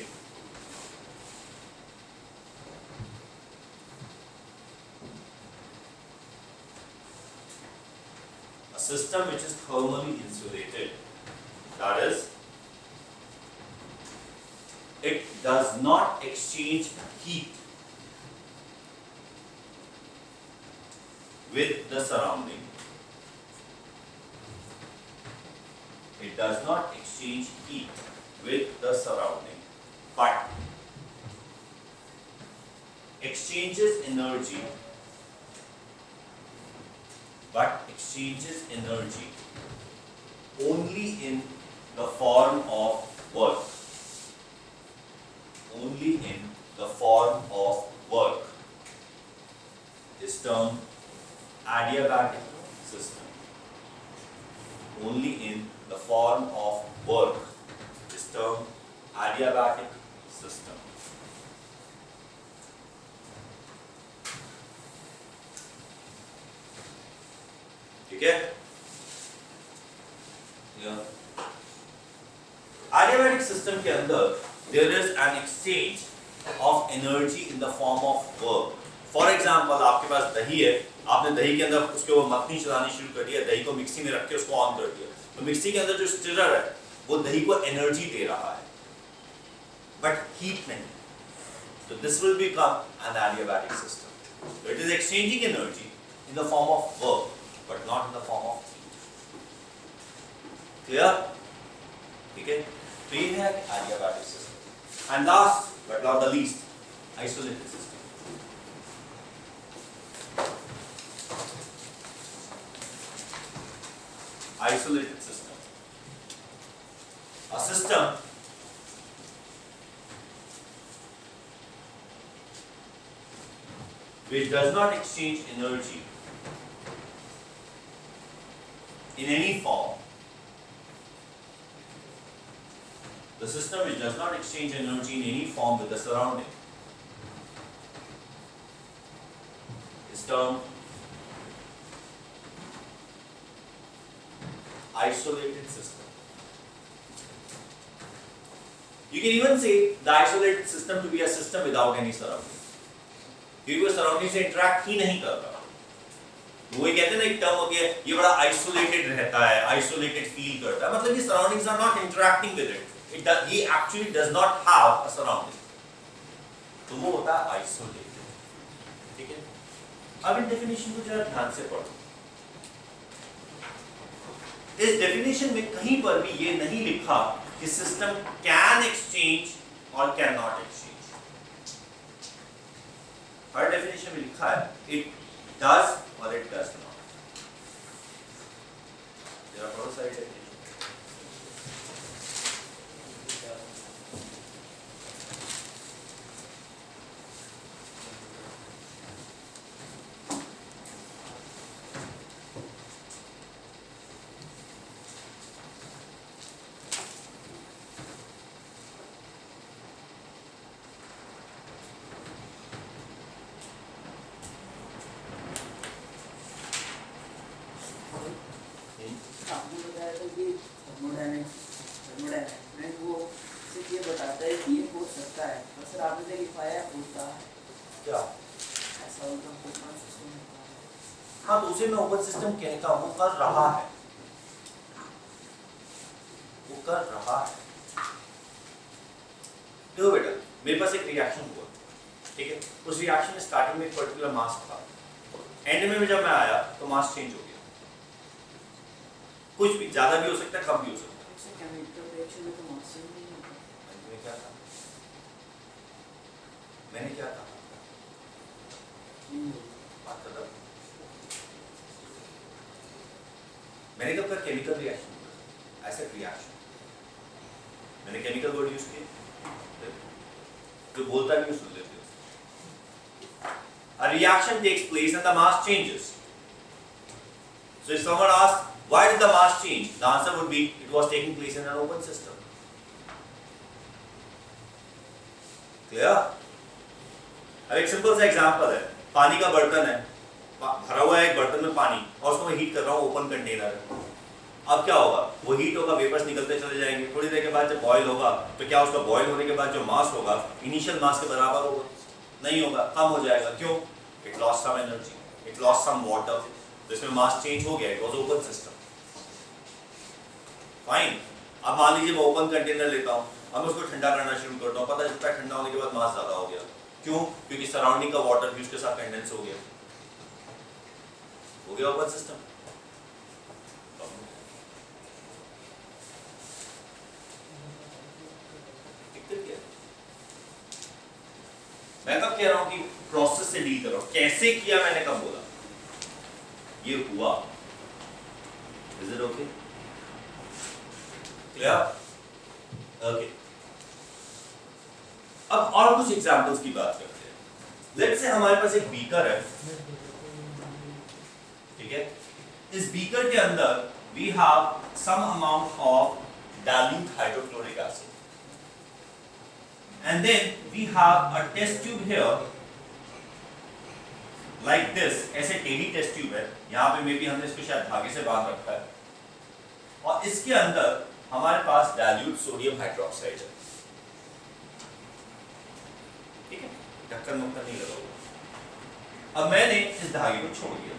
A system which is thermally insulated, that is, it does not exchange heat with the surrounding. It does not exchange heat with the surrounding, but exchanges energy only in the form of work. Only in the form of work is termed adiabatic system. Only in the form of work is termed adiabatic system. ठीक है? adiabatic system के अंदर there is an exchange of energy in the form of work. For example, आपके पास दही है, आपने दही के अंदर उसके वो मखनी चलानी शुरू कर दिया, दही को मिक्सी में रख के उसको ऑन कर दिया, तो मिक्सी के अंदर जो स्टिरर है वो दही को एनर्जी दे रहा है, but heat नहीं. So this will become an adiabatic system. So it is exchanging energy in the form of work, but not in the form of heat. Clear? ठीक है? तो ये है adiabatic system. And last but not the least, isolated system. Isolated system. A system which does not exchange energy in any form. The system which does not exchange energy in any form with the surrounding is termed isolated system. You can even say the isolated system to be a system without any surrounding. क्योंकि वो surrounding से interact ही नहीं करता. वो कहते हैं ना एक टर्म होती है, ये बड़ा आइसोलेटेड रहता है, आइसोलेटेड फील करता है, मतलब ये surroundings are not interacting with it. He actually does not have a surrounding. तो वो होता है आइसोलेटेड. ठीक है? अब इन डेफिनेशन को जरा ध्यान से पढ़ो. इस डेफिनेशन में कहीं पर भी ये नहीं लिखा कि सिस्टम कैन एक्सचेंज और can not exchange. Her definition में लिखा है इट डज और इट डज नॉट. जरा पढ़ो सारी डेफिनेशन. आपने बताया था कि थर्मोडायनेमिक्स वो सिर्फ ये बताता है कि ये हो सकता है, और सर आपने तो लिखाया होता है. क्या? ऐसा होता है ओपन सिस्टम होता है. हाँ, तो उसे मैं ओपन सिस्टम कहता हूँ, वो कर रहा है, वो कर रहा है. देखो बेटा, मेरे पास एक रिएक्शन हुआ, ठीक है? उस रिएक्शन में स्टार्टिंग में एक पर्टिकुलर मास था, एंड में जब मैं आया तो मास चेंज हो गया. कुछ भी ज्यादा भी हो सकता है, कम भी हो सकता है. इससे केमिकल रिएक्शन में तो मास चेंज नहीं होता. मैंने क्या कहा? मैंने क्या कहा? बात कर रहा. मैंने कब कहा केमिकल रिएक्शन? Acid reaction. मैंने केमिकल वर्ड यूज किया, जो बोलता नहीं सुन लेते. A reaction takes place and the mass changes. So if someone asks, why did the mass change? The answer would be, it was taking place in an open system. Clear? अब एक simple सा example है, पानी का बर्तन है, भरा हुआ है एक बर्तन में पानी, और उसको मैं हीट कर रहा हूँ, ओपन कंटेनर है. अब क्या होगा? वो हीट होगा, वेपर्स निकलते चले जाएंगे. थोड़ी देर के बाद जब बॉयल होगा, तो क्या उसका बॉयल होने के बाद जो मास होगा, इनिशियल मास के बराबर होगा? नहीं होगा, कम हो जाएगा. क्यों? It lost some energy, it lost some water. तो इसमें मास चेंज हो गया. It was open system. Fine. अब मान लीजिए मैं ओपन कंटेनर लेता हूँ, अब मैं उसको ठंडा करना शुरू करता हूँ, पता चलता है ठंडा होने के बाद मास ज्यादा हो गया. क्यों? क्योंकि सराउंडिंग का वाटर भी उसके साथ कंडेंस हो गया. हो गया ओपन सिस्टम. मैं कब कह रहा हूं कि प्रोसेस से डील कर रहा हूं, कैसे किया मैंने कब बोला? ये हुआ. Is it okay? Clear? Okay. अब और कुछ एग्जांपल्स की बात करते हैं. लेट्स से हमारे पास एक बीकर है, ठीक है? इस बीकर के अंदर we have some amount of dilute hydrochloric acid. And then we have a test tube here, like this. ऐसे टेढ़ी टेस्ट ट्यूब है, यहाँ पे मे भी हमने इसको शायद धागे से बांध रखा है, और इसके अंदर हमारे पास डाइल्यूट सोडियम हाइड्रोक्साइड है. ठीक है, ढक्कन मक्कन नहीं लगा हुआ। अब मैंने इस धागे को छोड़ दिया,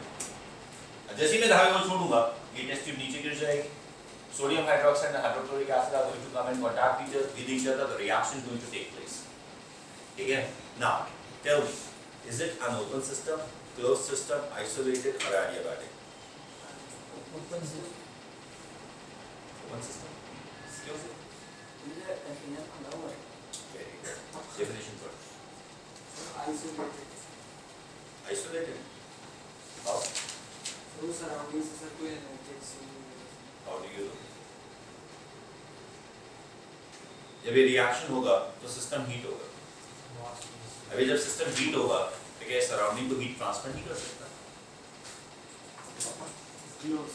जैसे ही मैं धागे को छोड़ूंगा ये टेस्ट ट्यूब नीचे गिर जाएगी, sodium hydroxide and hydrochloric acid are going to come in contact with each other, the reaction is going to take place. ठीक है, now tell me, is it an open system, closed system, isolated or adiabatic? Open से Open system. Excuse me. मुझे container खुला हुआ है Very good. Definition first. Isolated Isolated. How? तो surrounding से sir कोई energy exchange How do you do? जब ये रिएक्शन होगा तो सिस्टम हीट होगा। अभी जब सिस्टम हीट होगा तो क्या सराउंडिंग को हीट ट्रांसफर नहीं कर सकता? Close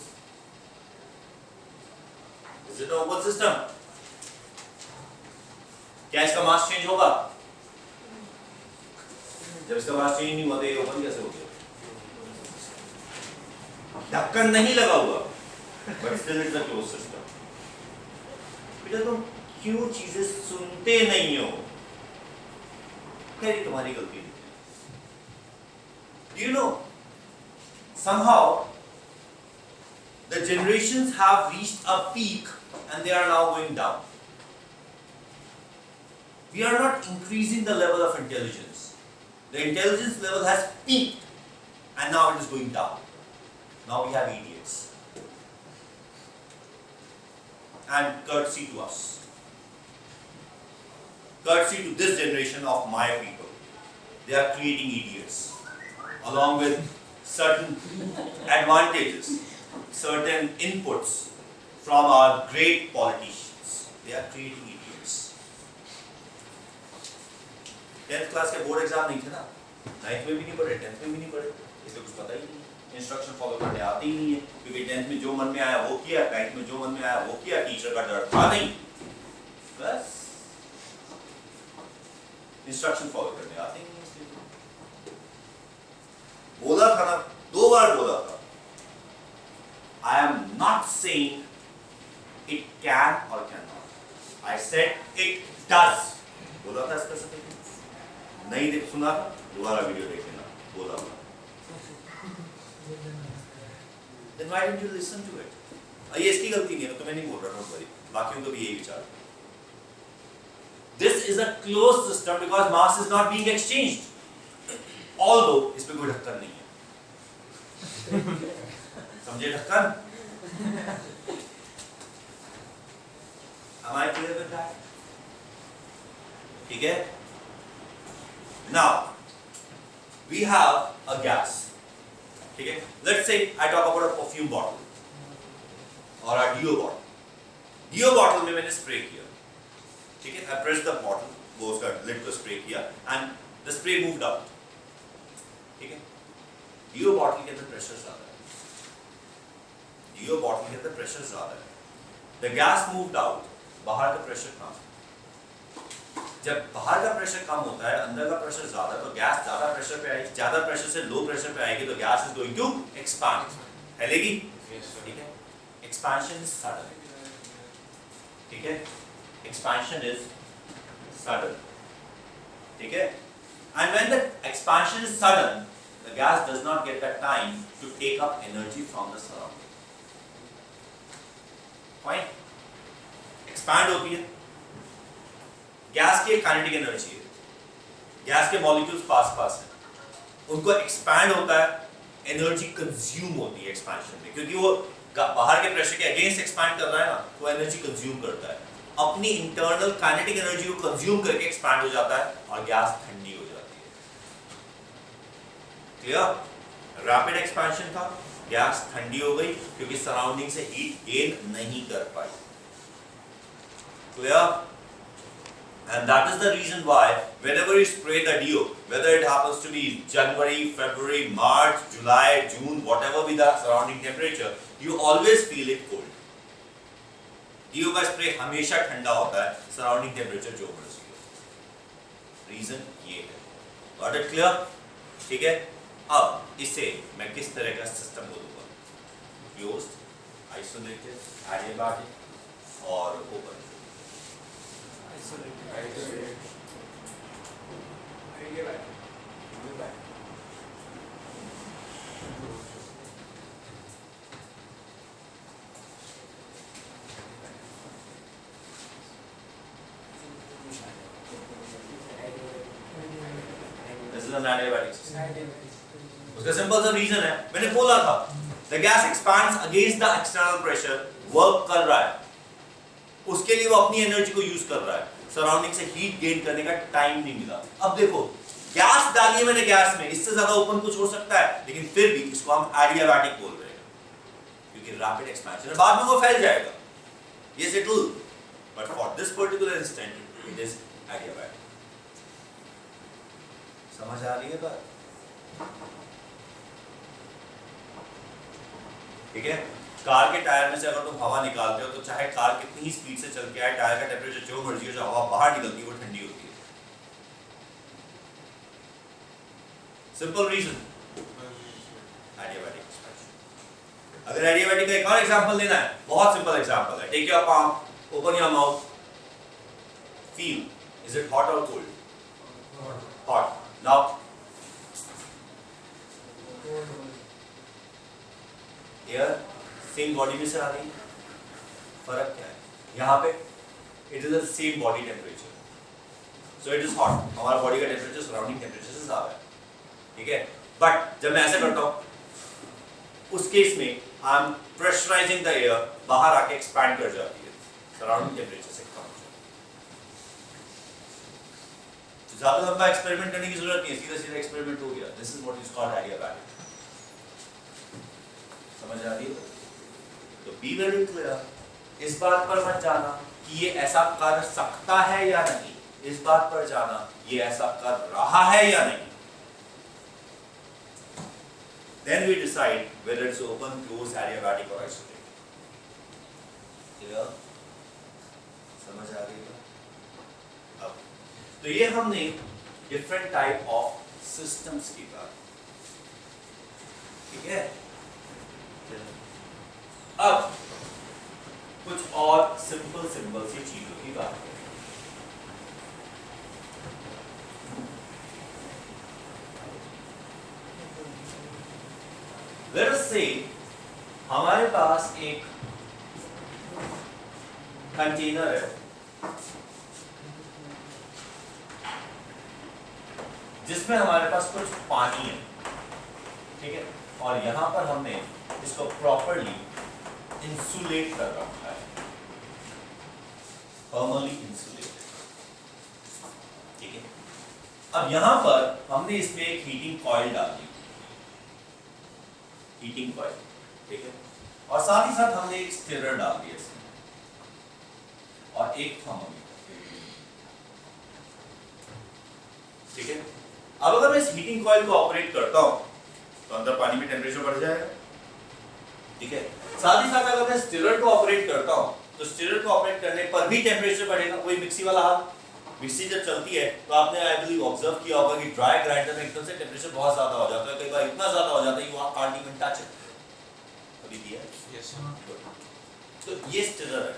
Is it an open system? क्या इसका मास चेंज होगा? जब इसका मास चेंज नहीं हुआ तो ये ओपन कैसे हो गया? ढक्कन नहीं लगा हुआ, but still it's a closed system. बेटा तुम क्यों चीजें सुनते नहीं हो? खैर तुम्हारी गलती नहीं। Do you know? Somehow the generations have reached a peak and they are now going down. We are not increasing the level of intelligence. The intelligence level has peaked and now it is going down. Now we have idiots. And courtesy to us. Courtesy to this generation of my people. They are creating idiots. Along with certain advantages, certain inputs from our great politicians. They are creating idiots. 10th class के board exam नहीं थे ना, 9th में भी नहीं पढ़े, 10th में भी नहीं पढ़े, इसे कुछ पता ही नहीं, इंस्ट्रक्शन फॉलो करने आते ही नहीं है, क्योंकि 10th में जो मन में आया वो किया, 9th में जो मन में आया वो किया, टीचर का डर था नहीं, बस इंस्ट्रक्शन फॉलो करने आते ही नहीं। बोला था ना, 2 बार बोला था, I am not saying it can or cannot. I said it does. बोला था स्पेसिफिकली, नहीं देख सुना था, दोबारा वीडियो देख लेना, बोला था। Then why didn't you listen to it? ये इसकी गलती नहीं है, तो मैं नहीं बोल रहा हूँ, सॉरी, बाकियों का भी यही विचार। This is a closed system because mass is not being exchanged. Although इसमें कोई ढक्कन नहीं है। समझे ढक्कन? Am I clear with that? ठीक है? Now we have a gas. ठीक है? Let's say I talk about a perfume bottle or a deo bottle. Deo bottle में मैंने स्प्रे किया, ठीक है? I pressed the bottle, वो उसका lid को स्प्रे किया and the spray moved out. ठीक है? Deo bottle के अंदर प्रेशर ज़्यादा है. Deo bottle के अंदर प्रेशर ज़्यादा है. The gas moved out, बाहर का प्रेशर कम. जब बाहर का प्रेशर कम होता है, अंदर का प्रेशर ज़्यादा, तो गैस ज़्यादा प्रेशर पे आएगी, ज़्यादा प्रेशर से लो प्रेशर पे आएगी, तो gas is going to expand. फैलेगी, ठीक है? एक्सपांशन इज सडन, ठीक है? एक्सपांशन इज सडन, ठीक है? And when the expansion is sudden, the gas does not get the time to take up energy from the surrounding. Fine? Expand होती है. Gas की काइनेटिक एनर्जी है, gas के molecules पास हैं, उनको एक्सपैंड होता है, एनर्जी कंज्यूम होती है एक्सपेंशन में, क्योंकि वो बाहर के प्रेशर के अगेंस्ट एक्सपैंड कर रहा है ना, तो एनर्जी कंज्यूम करता है, अपनी इंटरनल काइनेटिक एनर्जी को कंज्यूम करके एक्सपैंड हो जाता है और गैस ठंडी हो जाती है. क्लियर? रैपिड एक्सपेंशन था, गैस ठंडी हो गई क्योंकि सराउंडिंग से हीट गेन नहीं कर पाई. Clear? And that is the reason why whenever you spray the deo, whether it happens to be January, February, March, July, June, whatever be the surrounding temperature, you always feel it cold. Deo का spray हमेशा ठंडा होता है, surrounding temperature जो मर्जी हो. Reason ये है. Got it clear? ठीक है? अब इसे मैं किस तरह का सिस्टम बोलूँगा? Closed, isolated, adiabatic और open. Is an adiabatic system. उसका सिंपल सा रीजन है, मैंने बोला था the gas expands against the external pressure, work कर रहा है, उसके लिए वो अपनी एनर्जी को यूज कर रहा है, सराउंडिंग से हीट गेन करने का टाइम नहीं मिला। अब देखो गैस डाली है मैंने गैस में, इससे ज्यादा ओपन कुछ हो सकता है, लेकिन फिर भी इसको हम एडियाबैटिक बोल रहे हैं क्योंकि रैपिड एक्सपेंशन है, बाद में वो फैल जाएगा। Yes, it will, but for this particular instant, it is adiabatic. समझ आ रही है बात? ठीक है? कार के टायर में से अगर तुम हवा निकालते हो तो चाहे कार कितनी ही स्पीड से चल के आए, टायर का टेम्परेचर जो मर्जी हो, जो हवा बाहर निकलती है वो ठंडी होती है। Simple reason, adiabatic expansion. अगर एडियाबैटिक का एक और एग्जांपल देना है, बहुत सिंपल एग्जांपल है। Take your palm, open your mouth, feel, is it hot or cold? Hot. Now air same body में से आ रही है, फर्क क्या है? यहाँ पे it is the same body temperature, so it is hot, हमारा बॉडी का टेम्परेचर सराउंडिंग टेम्परेचर से ज्यादा है, ठीक है? बट जब मैं ऐसे करता हूँ उस केस में I am pressurising the air, बाहर आके एक्सपैंड कर जाती है, सराउंडिंग टेम्परेचर से कम हो जाती है। ज्यादा लंबा एक्सपेरिमेंट करने की जरूरत नहीं है, सीधा सीधा एक्सपेरिमेंट हो गया। This is what is called adiabatic. समझ आ रही है? तो बी वेरी क्लियर, इस बात पर मत जाना कि ये ऐसा कर सकता है या नहीं, इस बात पर जाना ये ऐसा कर रहा है या नहीं। Then we decide whether it's open, closed, adiabatic or isolated. Clear? समझ आ रही है? अब तो ये हमने different type of systems की बात, ठीक है? अब कुछ और सिंपल सी चीजों की बात करें। Let us say हमारे पास एक कंटेनर है जिसमें हमारे पास कुछ पानी है, ठीक है? और यहां पर हमने इसको प्रॉपर्ली इंसुलेट कर रखा है, थर्मली इंसुलेटेड, ठीक है? अब यहां पर हमने इसमें एक हीटिंग कॉइल डाल दी, हीटिंग कॉइल, ठीक है? और साथ ही साथ हमने एक स्टिरर डाल दिया इसमें और एक थर्मोमीटर, ठीक है? अब अगर मैं इस हीटिंग कॉइल को ऑपरेट करता हूं तो अंदर पानी में टेम्परेचर बढ़ जाएगा, ठीक है? साथ ही साथ अगर मैं स्टिरर को ऑपरेट करता हूं तो स्टिरर को ऑपरेट करने पर भी टेम्परेचर बढ़ेगा। वही मिक्सी वाला हाल, मिक्सी जब चलती है तो आपने आई बिलीव ऑब्जर्व किया होगा कि ड्राई ग्राइंडर में एकदम से टेम्परेचर बहुत ज्यादा हो जाता है, कई बार इतना ज्यादा हो जाता है कि वो कांट इवन टच इट। अभी दिया Yes. तो ये स्टिरर है,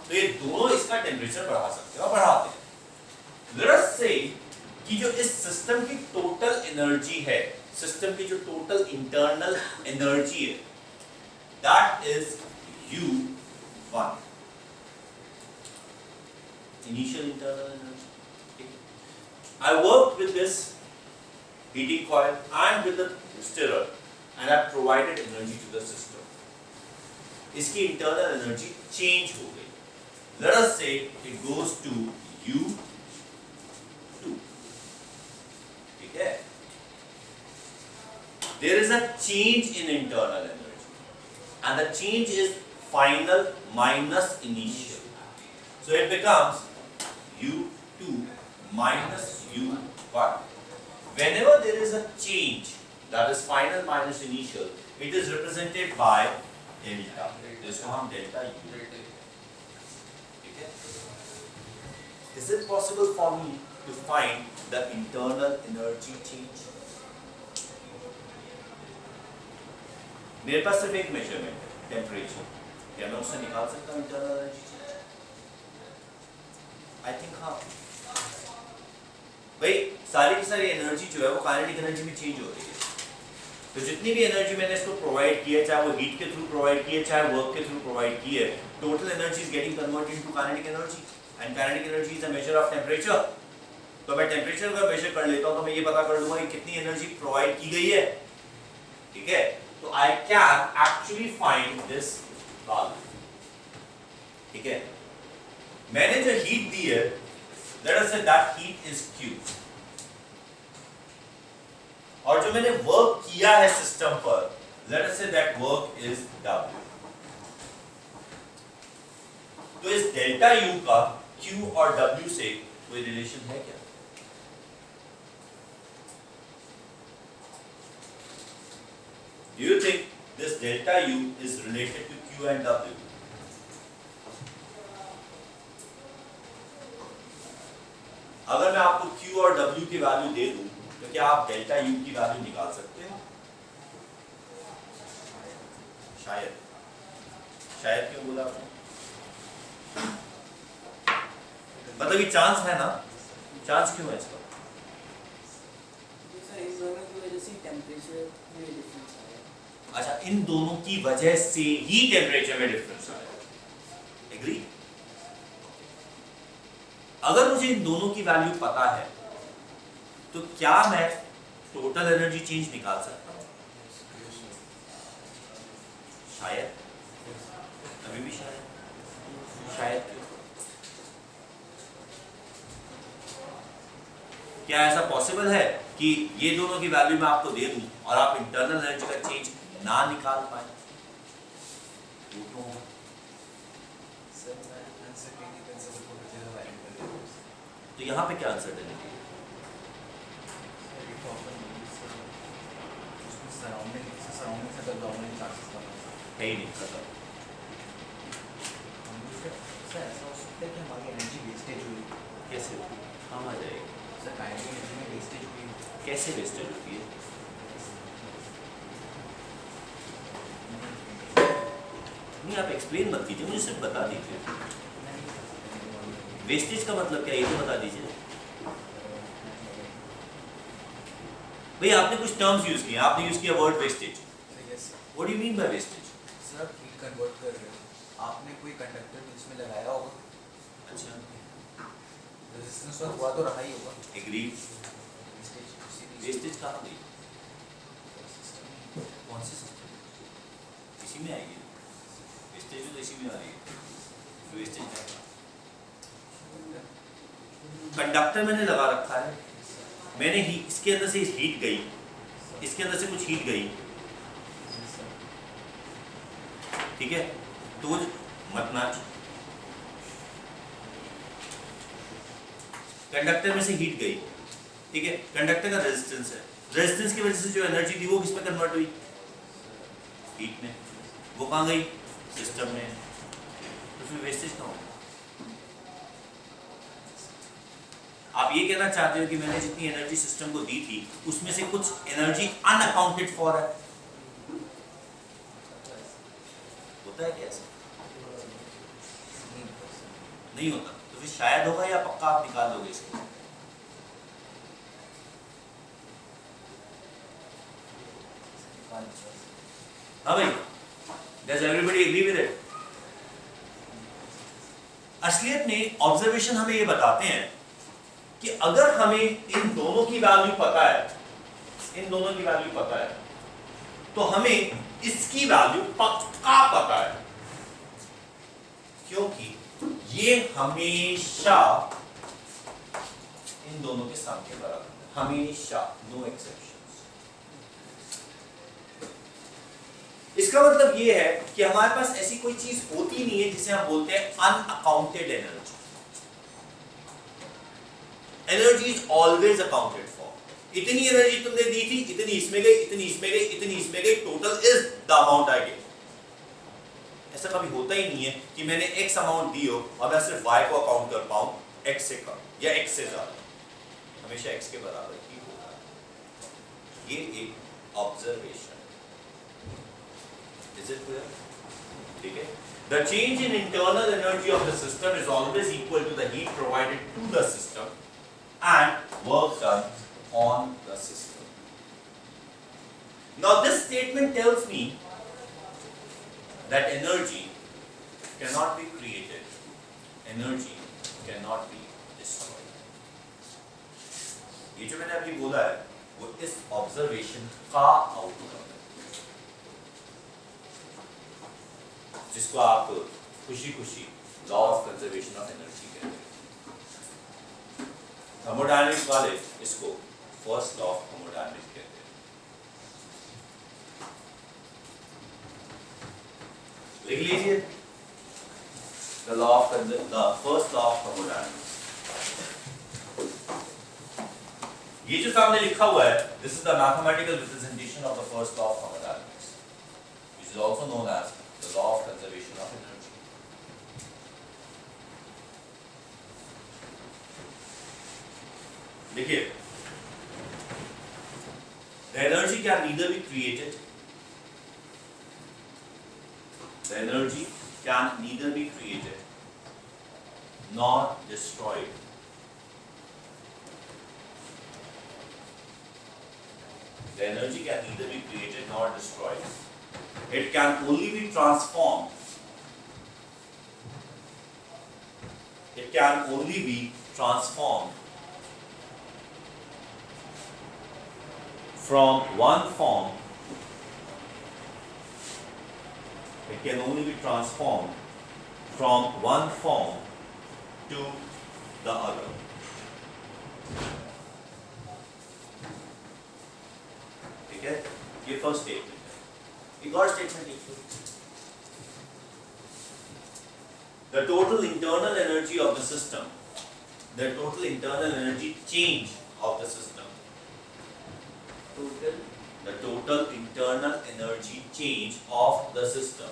तो ये दोनों इसका टेम्परेचर बढ़ा सकते हैं और बढ़ाते हैं। लेट अस से कि जो इस सिस्टम की टोटल एनर्जी है, सिस्टम की जो टोटल इंटरनल एनर्जी है, that is U1, initial internal energy. I worked with this heating coil and with the stirrer and I provided energy to the system. इसकी internal energy change हो गई. Let us say it goes to U2. ठीक है? There is a change in internal energy and the change is final minus initial. So it becomes U2 minus U1. Whenever there is a change, that is final minus initial, it is represented by delta. जिसको हम delta U. ठीक है? Is it possible for me to find the internal energy change? मेरे पास सिर्फ एक measurement है, temperature. क्या मैं उससे निकाल सकता हूँ internal energy change? I think हाँ। भाई सारी की सारी एनर्जी जो है वो काइनेटिक एनर्जी में चेंज हो रही है। तो जितनी भी एनर्जी मैंने इसको प्रोवाइड की है, चाहे वो हीट के थ्रू प्रोवाइड की है, चाहे वर्क के थ्रू प्रोवाइड की है, total energy is getting converted into kinetic energy and kinetic energy is a measure of temperature. तो मैं टेम्परेचर का मेजर कर लेता हूं तो मैं ये पता कर लूंगा कि कितनी एनर्जी प्रोवाइड की गई है, ठीक है। तो I can actually find this value, ठीक है। मैंने जो हीट दी है, let us say that heat is Q, और जो मैंने वर्क किया है सिस्टम पर, let us say that work is W। तो इस डेल्टा U का Q और W से कोई रिलेशन है क्या? Do you think this delta U is related to Q and W? अगर मैं आपको Q और W की वैल्यू दे दूं तो क्या आप डेल्टा U की वैल्यू निकाल सकते हैं? शायद। शायद क्यों बोला आपने? मतलब ये चांस है ना? चांस क्यों है इसका? सर इस दोनों की वजह से टेम्परेचर में डिफरेंस आया। अच्छा, इन दोनों की वजह से ही टेम्परेचर में डिफरेंस आया। एग्री? अगर मुझे इन दोनों की वैल्यू पता है तो क्या मैं टोटल एनर्जी चेंज निकाल सकता हूं? शायद, अभी भी शायद। शायद क्यों? क्या ऐसा पॉसिबल है कि ये दोनों की वैल्यू मैं आपको दे दूं और आप इंटरनल एनर्जी का चेंज ना निकाल पाए? तो यहाँ पे क्या अनसर्टेनिटी है? है ही नहीं खत्म। ऐसा हो सकता है कि हमारी एनर्जी वेस्टेज हुई। कैसे? काम आ जाएगी। सर काइनेटिक एनर्जी में वेस्टेज हुई। कैसे वेस्टेज होती है? नहीं, आप एक्सप्लेन मत कीजिए, मुझे सिर्फ बता दीजिए वेस्टेज का मतलब क्या है, ये तो बता दीजिए। भाई आपने कुछ टर्म्स यूज किए, आपने यूज किया word wastage. What do you mean by wastage? Sir आप हीट कन्वर्ट कर रहे हो, आपने कोई कंडक्टर बीच में लगाया होगा, अच्छा, रेजिस्टेंस तो हुआ तो रहा ही होगा। एग्री। वेस्टेज वेस्टेज कहाँ गई? कौन से सिस्टम? इसी में आएगी वेस्टेज, तो इसी में आ रही है वेस्टेज है। कंडक्टर मैंने लगा रखा है, मैंने ही इसके अंदर से हीट गई, इसके अंदर से कुछ हीट गई, ठीक है। तो वो मत नाच, कंडक्टर में से हीट गई, ठीक है। कंडक्टर का रेजिस्टेंस है, रेजिस्टेंस की वजह से जो एनर्जी थी वो किस में कन्वर्ट हुई? हीट में। वो कहाँ गई? सिस्टम में। तो फिर वेस्टेज कहाँ होगा? आप ये कहना चाहते हो कि मैंने जितनी एनर्जी सिस्टम को दी थी उसमें से कुछ एनर्जी अनअकाउंटेड फॉर है? होता है क्या ऐसा? नहीं होता। तो फिर शायद होगा या पक्का आप निकाल दोगे इसको? हाँ भाई, does everybody agree with it? असलियत में ऑब्जर्वेशन हमें ये बताते हैं कि अगर हमें इन दोनों की वैल्यू पता है, इन दोनों की वैल्यू पता है, तो हमें इसकी वैल्यू पक्का पता है, क्योंकि ये हमेशा इन दोनों के सम के बराबर है, हमेशा, नो एक्सेप्शंस। इसका मतलब ये है कि हमारे पास ऐसी कोई चीज होती नहीं है जिसे हम बोलते हैं unaccounted energy. Energy is always accounted for. इतनी एनर्जी तुमने दी थी, इतनी इसमें गई, इतनी इसमें गई, इतनी इसमें गई, total is the amount I gave. ऐसा कभी होता ही नहीं है कि मैंने x अमाउंट दी हो और मैं सिर्फ y को अकाउंट कर पाऊं x से कम या x से ज्यादा। हमेशा x के बराबर ही होगा। ये एक ऑब्जर्वेशन। Is it clear? ठीक है। The change in internal energy of the system is always equal to the heat provided to the system and work done on the system. Now this statement tells me that energy cannot be created, energy cannot be destroyed. ये जो मैंने अभी बोला है वो इस observation का outcome है, जिसको आप खुशी खुशी law of conservation of energy कहते हैं। थर्मोडायनामिक्स वाले इसको फर्स्ट लॉ ऑफ थर्मोडायनामिक्स कहते हैं। लिख लीजिए the first law of thermodynamics. ये जो सामने लिखा हुआ है, this is the mathematical representation of the first law of thermodynamics, which is also known as the law of conservation of energy. देखिए, the energy can neither be created, the energy can neither be created nor destroyed. The energy can neither be created nor destroyed. It can only be transformed. It can only be transformed from one form. It can only be transformed from one form to the other. ठीक है, ये first statement है। एक और statement लिखिए, the total internal energy of the system, the total internal energy change of the system, total the total internal energy change of the system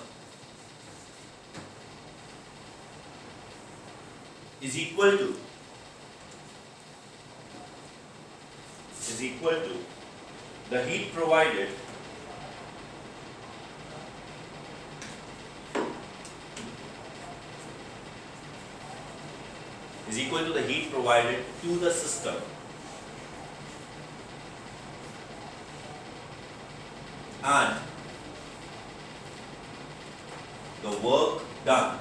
is equal to the heat provided to the system and the work done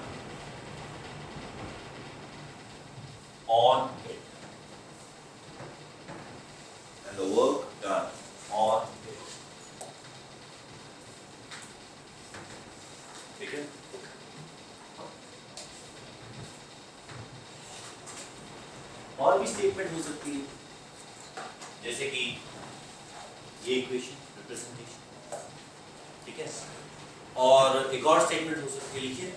on it. And the work done on it. ठीक है? और भी statement हो सकती है, जैसे कि ये इक्वेशन रिप्रेजेंटेशन, ठीक है? और एक और स्टेटमेंट हो सकती है, लिखिए,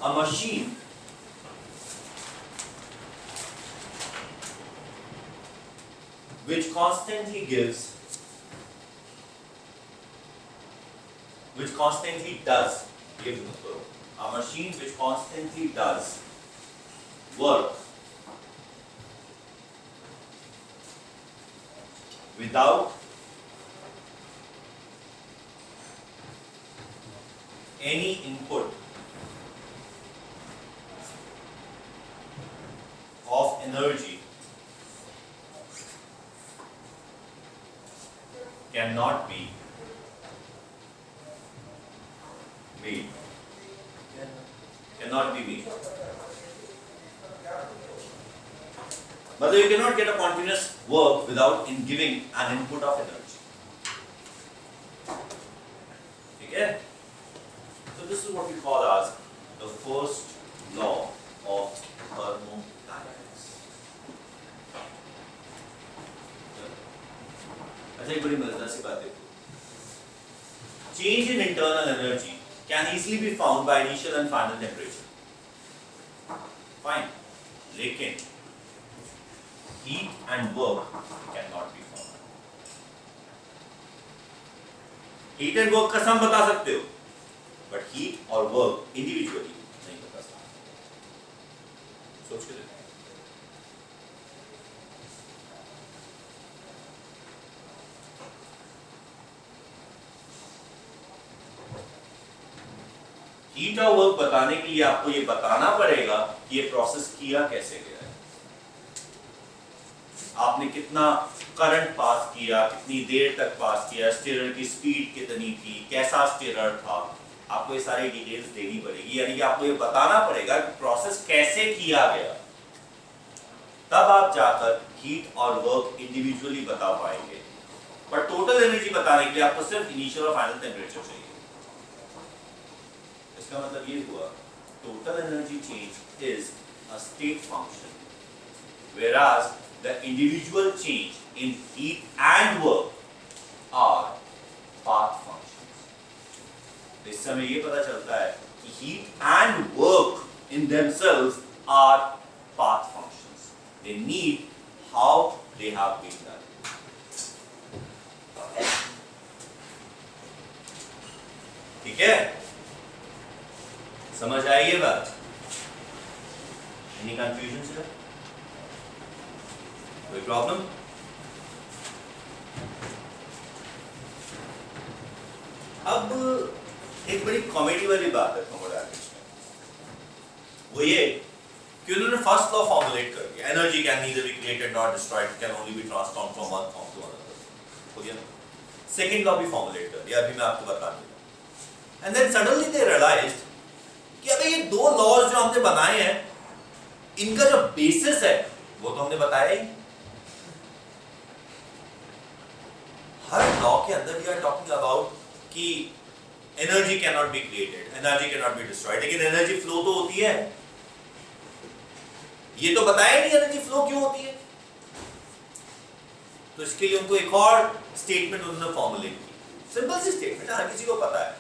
a machine which constantly does a machine which constantly does work without any input of energy cannot be made. But you cannot get a continuous work without giving an input of energy. Okay? So this is what we call as the first law of thermodynamics. अच्छा, एक बड़ी मजेदार सी बात देखो, change in internal energy can easily be found by initial and final temperature. Fine, लेकिन heat and work cannot be found. Heat and work का सम बता सकते हो, but heat और work individually नहीं बता सकते। सोच के देखो। हीट और वर्क बताने के लिए आपको ये बताना पड़ेगा कि ये प्रोसेस किया कैसे गया है, आपने कितना करंट पास किया, कितनी देर तक पास किया, स्टीरर की स्पीड कितनी थी, कैसा स्टीरर था, आपको ये सारी डिटेल्स देनी पड़ेगी, यानी कि आपको ये बताना पड़ेगा कि प्रोसेस कैसे किया गया, तब आप जाकर हीट और वर्क इंडिविजुअली बता पाएंगे। पर टोटल एनर्जी बताने के लिए आपको सिर्फ इनिशियल और फाइनल टेम्परेचर चाहिए। इसका मतलब ये हुआ total energy change is a state function, whereas the individual change in heat and work are path functions. इस समय ये पता चलता है कि heat and work in themselves are path functions. They need how they have been done. ठीक है, समझ आई ये बात? Any confusion sir? कोई प्रॉब्लम? अब एक बड़ी कॉमेडी वाली बात है थर्मोडायनामिक्स में, वो ये कि उन्होंने फर्स्ट लॉ फॉर्मुलेट कर दिया, energy can neither be created not destroyed, can only be transformed from one form to another, हो गया। सेकंड लॉ भी फॉर्मुलेट कर दिया, अभी मैं आपको बता दूंगा। And then suddenly they realised कि अबे ये दो लॉज जो हमने बनाए हैं, इनका जो बेसिस है वो तो हमने बताया ही। हर लॉ के अंदर वी आर टॉकिंग अबाउट कि energy can not be created, energy can not be destroyed, लेकिन एनर्जी फ्लो तो होती है। ये तो बताया नहीं एनर्जी फ्लो क्यों होती है। तो इसके लिए उनको एक और स्टेटमेंट उन्होंने फॉर्मुलेट की, सिंपल सी स्टेटमेंट, हर किसी को पता है,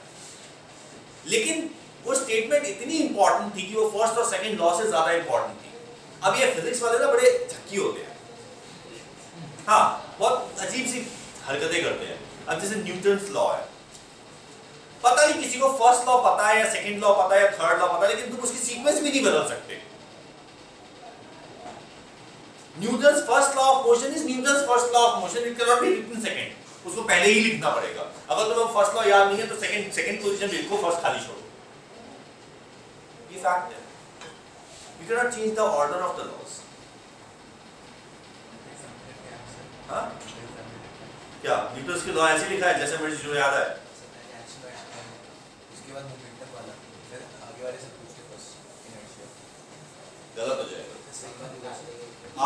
लेकिन वो स्टेटमेंट इतनी इंपॉर्टेंट थी कि वो फर्स्ट और सेकंड लॉ से ज्यादा इंपॉर्टेंट थी। अब ये फिजिक्स वाले ना बड़े झक्की होते हैं, हाँ बहुत अजीब सी हरकतें करते हैं। अब जैसे न्यूटन्स लॉ है, पता नहीं किसी को फर्स्ट लॉ पता है या सेकंड लॉ पता है या थर्ड लॉ पता है, लेकिन तुम उसकी सीक्वेंस भी नहीं बदल सकते। Newton's first law of motion is Newton's first law of motion, it can not be written second, उसको पहले ही लिखना पड़ेगा। अगर तुम्हें फर्स्ट लॉ याद नहीं है तो सेकंड पोजीशन पे लिखो, फर्स्ट खाली छोड़ो। ये फैक्ट है, you cannot change the order of the laws. हाँ? क्या न्यूटन्स की लॉ ऐसे लिखा है जैसे मुझे जो याद है? उसके बाद मोमेंटम वाला, फिर आगे वाले से पूछ के फर्स्ट इनर्शिया। गलत हो जाएगा। सही बात है।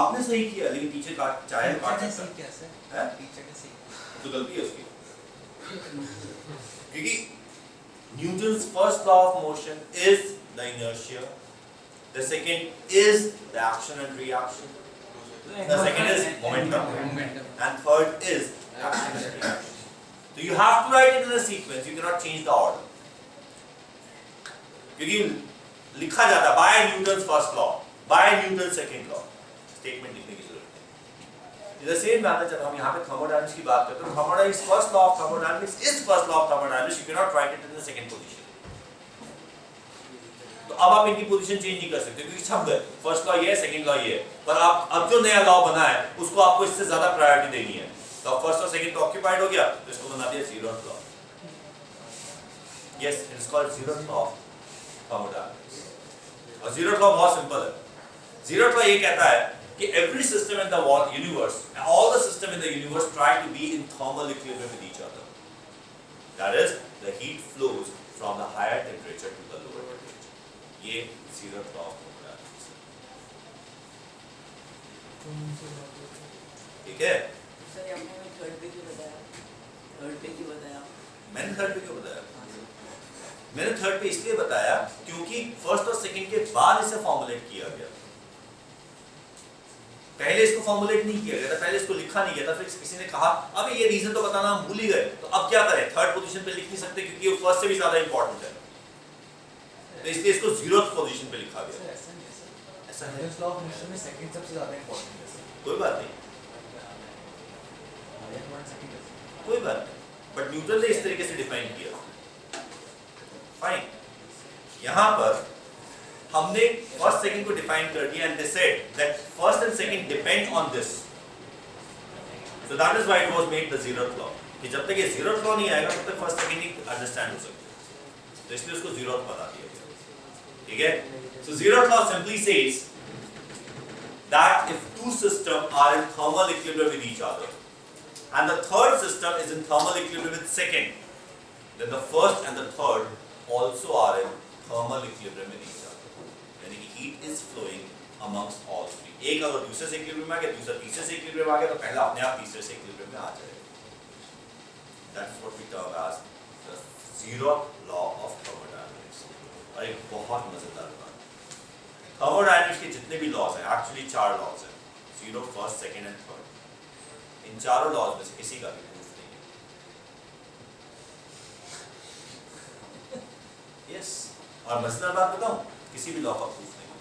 आपने सही किया, लेकिन पीछे चाहे काट सकता सही क्या सर? है, टीचर ने सही तो गलती है उसकी। क्योंकि Newton's first law of motion is the inertia, the second is the action and reaction, the second is momentum, and third is action and reaction. So you have to write it in a sequence, you cannot change the order. क्योंकि लिखा जाता है by Newton's first law, by Newton's second law, statement लिखने की जरूरत है। इधर same बात है, जब हम यहाँ पे thermodynamics की बात करते हैं, तो thermodynamics first law of thermodynamics is first law of thermodynamics, you cannot write it in the second position. तो अब आप इनकी पोजीशन चेंज नहीं कर सकते क्योंकि छप गए, फर्स्ट लॉ ये है, सेकंड लॉ ये है, पर आप अब जो नया लॉ बना है उसको आपको इससे ज्यादा प्रायोरिटी देनी है। तो अब फर्स्ट और सेकंड तो ऑक्यूपाइड हो गया, तो इसको बना दिया zeroth law. Yes, it is called zeroth law of thermodynamics. और जीरोथ लॉ बहुत सिंपल है। जीरोथ लॉ ये कहता है कि every system in the universe, all the system in the universe try to be in thermal equilibrium with each other, that is the heat flows from the higher temperature to the lower temperature. ये zeroth law of thermodynamics, ठीक है। Sir आपने third पे क्यों बताया? Third पे क्यों बताया? मैंने थर्ड पे क्यों बताया? मैंने थर्ड पे इसलिए बताया क्योंकि फर्स्ट और सेकंड के बाद इसे फॉर्मुलेट किया गया। पहले इसको फॉर्मुलेट नहीं किया गया था, पहले इसको लिखा नहीं गया था, फिर किसी ने कहा अबे ये रीजन तो बताना हम भूल ही गए, तो अब क्या करें, थर्ड पोजीशन पे लिख नहीं सकते क्योंकि वो फर्स्ट से भी ज्यादा इंपॉर्टेंट है, तो इसलिए इसको जीरोथ पोजीशन पे लिखा गया। ऐसा है, न्यूटन्स लॉ ऑफ मोशन में सेकंड सबसे ज्यादा इंपॉर्टेंट है सर। कोई बात नहीं, कोई बात नहीं, बट न्यूटन ने इस तरीके से डिफाइन किया, फाइन। यहाँ पर हमने फर्स्ट सेकंड को डिफाइन कर दिया and they said that first and second depend on this, so that is why it was made the zeroth law, कि जब तक ये जीरोथ लॉ नहीं आएगा तब तक फर्स्ट सेकंड नहीं अंडरस्टैंड हो सकते, तो इसलिए उसको जीरोथ बना दिया गया, ठीक है। So zeroth law simply says that if two systems are in thermal equilibrium with each other and the third system is in thermal equilibrium with second, then the first and the third also are in thermal equilibrium with each other. यानी कि heat is flowing amongst all three. एक अगर दूसरे से equilibrium में आ गया, दूसरा तीसरे से equilibrium में आ गया, तो पहला अपने आप तीसरे से equilibrium में आ जाएगा. That's what we term as the zeroth law of thermodynamics. और एक बहुत मजेदार बात, thermodynamics के जितने भी laws हैं, actually 4 laws हैं, zero, first, second and third. इन चारों laws में से किसी का भी proof नहीं है. Yes. और मजेदार बात बताऊं, किसी भी law का proof नहीं है.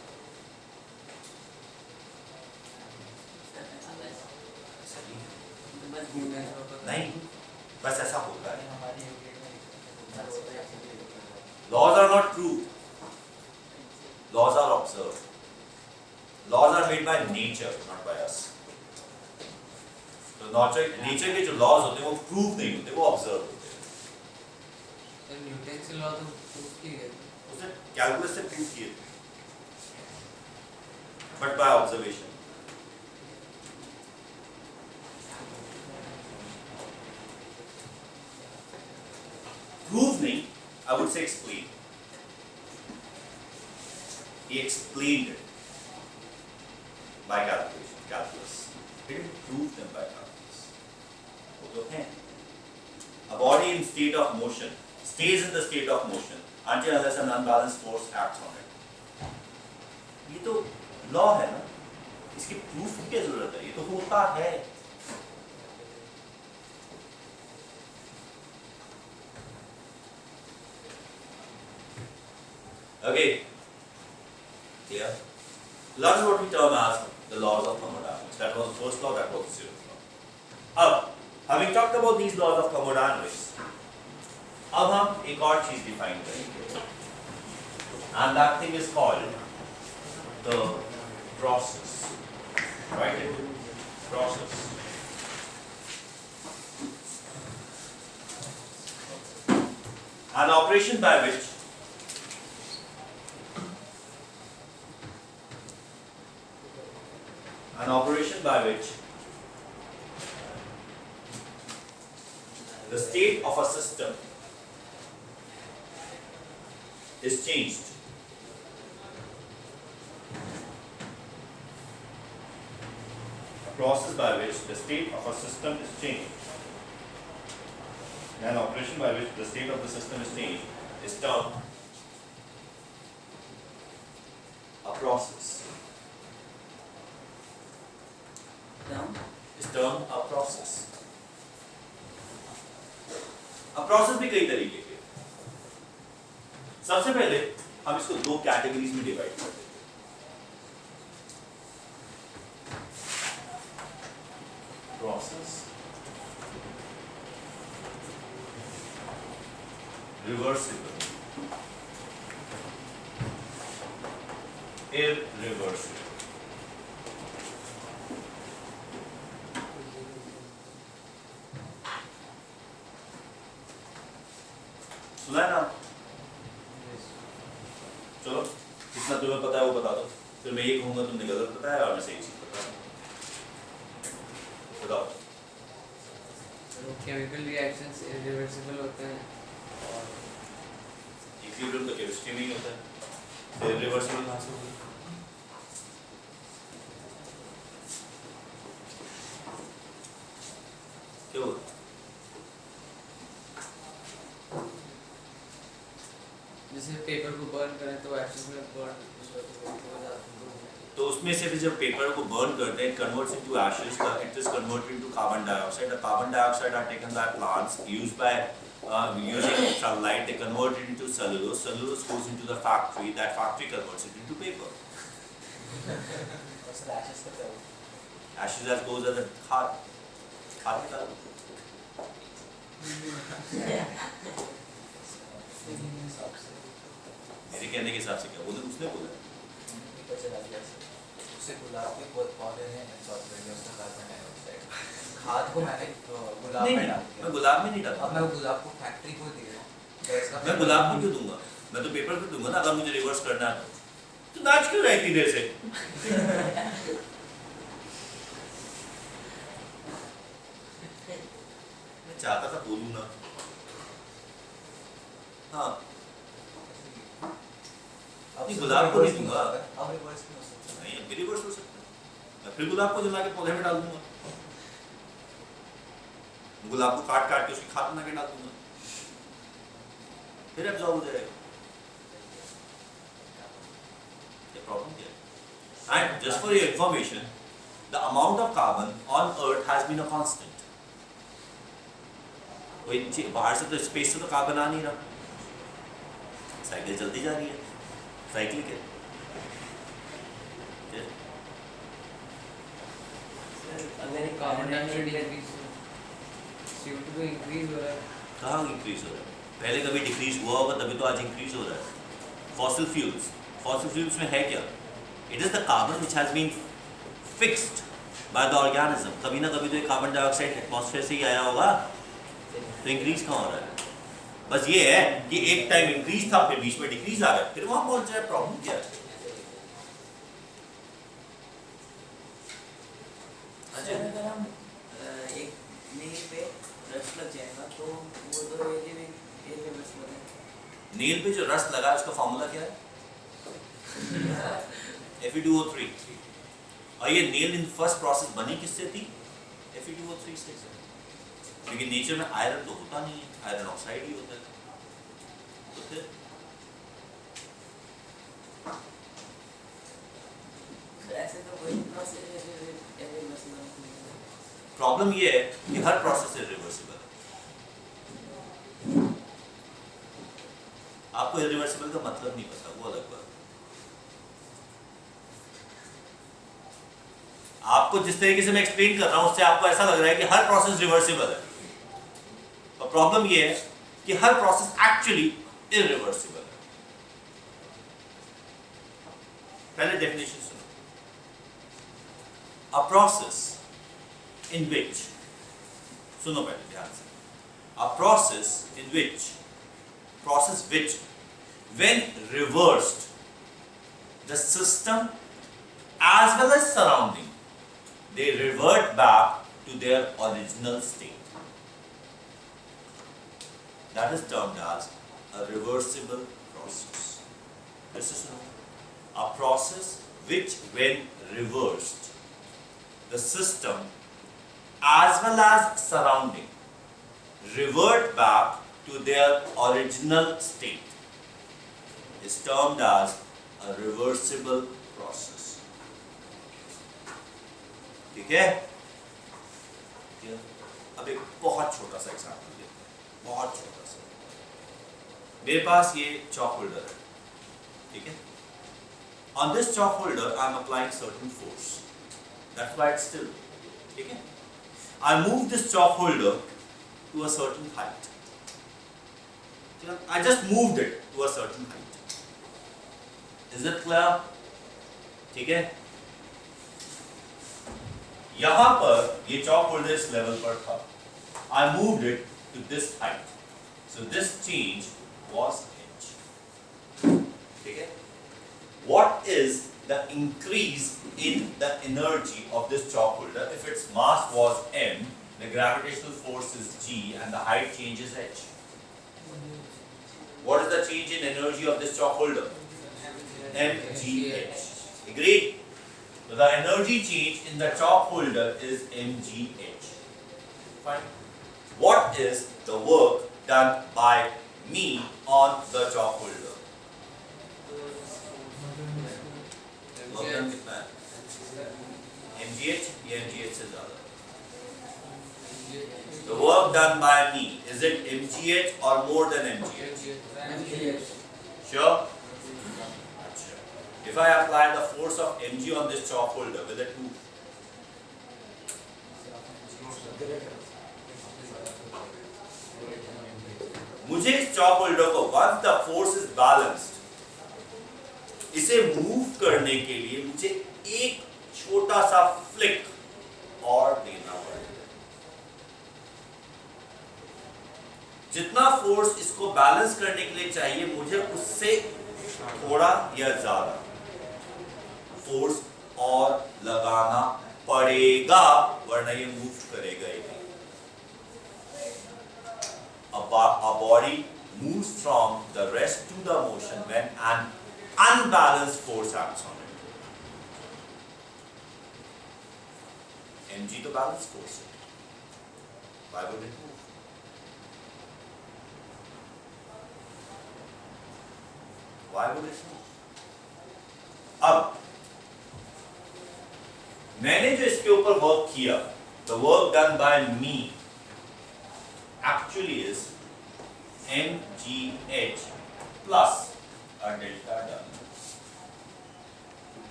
सही है. नहीं, बस ऐसा होता है. Laws are not proved. Laws are observed. Laws are made by nature, not by us. तो nature के जो laws होते हैं वो prove नहीं होते, वो observe होते हैं. न्यूटन से लॉ तो प्रूफ किए गए थे. उसने कैलकुलस से prove किए थे, but by observation. Prove नहीं, I would say explain. He explained it by calculus. He didn't prove them by calculus. वो तो हैं. A body in state of motion stays in the state of motion until unless an unbalanced force acts on it. ये तो law है ना, इसकी proof की क्या जरूरत है? ये तो होता है. Okay. Clear? That's what we term as the laws of thermodynamics. That was the first law, that was the zeroth law. अब having talked about these laws of thermodynamics, अब हम एक और चीज डिफाइन करेंगे, and that thing is called the process. Right? Process. An operation by which the state of a system is changed. A process by which the state of a system is changed. An operation by which the state of the system is changed is termed a process. Is termed a process. अब process भी कई तरीके के. सबसे पहले हम इसको दो कैटेगरीज में डिवाइड करते हैं. Process, reversible, irreversible. सुना है ना? चलो, जितना तुम्हें पता है वो बता दो, फिर मैं ये कहूंगा तुमने गलत बताया और मैं सही चीज बताया. बताओ. केमिकल रिएक्शंस इरिवर्सिबल होते हैं और इक्विलिब्रियम तो केमिस्ट्री में ही होता है, फिर रिवर्सिबल कहाँ से होगा? क्या होगा? जैसे पेपर को बर्न करें तो एक्चुअली में बर्न तो उसमें से भी जब पेपर को बर्न करते हैं, it converts into ashes. It is converted into carbon dioxide. The carbon dioxide are taken by plants, used by using sunlight. They convert it into cellulose. Cellulose goes into the factory. That factory converts it into paper. Ashes that goes as a खाद निकालो. मेरे कहने के हिसाब से क्या बोले? उसने बोला उससे गुलाब के पौधे हैं उसका कार्बन डाइऑक्साइड खाद को मैंने गुलाब में डाल दिया. मैं गुलाब में नहीं डालता. अब मैं गुलाब को फैक्ट्री को दिया तो इसका मैं गुलाब को क्यों दूंगा? मैं तो पेपर को दूंगा ना. अगर मुझे रिवर्स करना है तो नाच क्यों रही थी देर से? मैं चाहता था बोलूं ना. हाँ, नहीं, गुलाब को नहीं दूंगा। अब रिवर्स नहीं हो सकता। नहीं, अब रिवर्स हो सकता है। मैं फिर गुलाब को जला के पौधे में डाल दूंगा, गुलाब को काट काट के उसकी खाद बना के डाल दूंगा, फिर एब्जॉर्ब हो जाएगा। क्या प्रॉब्लम क्या है? And just for your information, the amount of carbon on earth has been a constant. कोई बाहर से तो स्पेस से तो कार्बन आ नहीं रहा, साइकिल चलती जा रही है, साइकिल के अगर कार्बन डाइऑक्साइड इंक्रीज CO2 तो इंक्रीज हो रहा है। कहाँ इंक्रीज हो रहा है? पहले कभी डिक्रीज हुआ होगा तभी तो आज इंक्रीज हो रहा है। फॉसिल फ्यूल्स में है क्या? It is the carbon which has been fixed by the organism. कभी ना कभी तो ये कार्बन डाइऑक्साइड एटमॉस्फेयर से ही आया होगा, तो इंक्रीज कहाँ हो रहा है? बस ये है कि एक टाइम इंक्रीज था, फिर बीच में डिक्रीज आ गया, फिर वहां पहुंच जाए। प्रॉब्लम क्या है? अच्छा, अगर हम एक नील पे रस्ट लग जाएगा तो वो तो इरिवर्सिबल है। नील पे जो रस्ट लगा उसका फॉर्मूला क्या है? Fe2O3। और ये नील इन फर्स्ट प्रोसेस बनी किससे थी? Fe2O3 से। क्योंकि नेचर में आयरन तो होता नहीं है, आयरन ऑक्साइड ही होता है। तो फिर ऐसे तो कोई प्रोसेस इरिवर्सिबल नहीं है। प्रॉब्लम ये है कि हर प्रोसेस इरिवर्सिबल है। आपको इरिवर्सिबल का मतलब नहीं पता, वो अलग बात। आपको जिस तरीके से मैं एक्सप्लेन कर रहा हूं उससे आपको ऐसा लग रहा है कि हर प्रोसेस रिवर्सिबल है, और प्रॉब्लम ये है कि हर प्रोसेस एक्चुअली इरिवर्सिबल है। पहले डेफिनेशन सुनो। अ प्रोसेस इन विच, सुनो पहले ध्यान से, a process which when reversed, the system as well as surrounding, they revert back to their original state. That is termed as a reversible process. This is a process which when reversed, the system as well as surrounding revert back to their original state is termed as a reversible process. ठीक है? अब एक बहुत छोटा सा example लेते हैं, बहुत छोटा सा। मेरे पास ये चॉक होल्डर है, ठीक है? On this chalk holder, I am applying certain force. That's why it's still. ठीक है? I move this chalk holder to a certain height. I just moved it to a certain height. Is it clear? ठीक है? यहां पर ये chalk holder इस level पर था. I moved it to this height. So this change was h. ठीक है? What is the increase in the energy of this chalk holder? If its mass was m, the gravitational force is g, and the height change is h. What is the change in energy of this chalk holder? mgh. Agreed? So the energy change in the chalk holder is mgh. Fine. What is the work done by me on the chalk holder? Work done कितना है? mgh या mgh से ज़्यादा? The work done by me, is it mgh or more than mgh? Sure? If I apply the force of mg on this chalk holder, will it move? मुझे इस chalk holder को once the force is balanced, इसे move करने के लिए मुझे एक छोटा सा फ्लिक और देना पड़ेगा. जितना फोर्स इसको बैलेंस करने के लिए चाहिए मुझे उससे थोड़ा या ज्यादा फोर्स और लगाना पड़ेगा, वरना ये मूव करेगा ही नहीं. A body moves from the rest to the motion when an unbalanced force acts on it. mg तो balanced force है, why would it move? Why would it move? अब मैंने जो इसके ऊपर वर्क किया, the work done by me actually is mgh plus a delta W.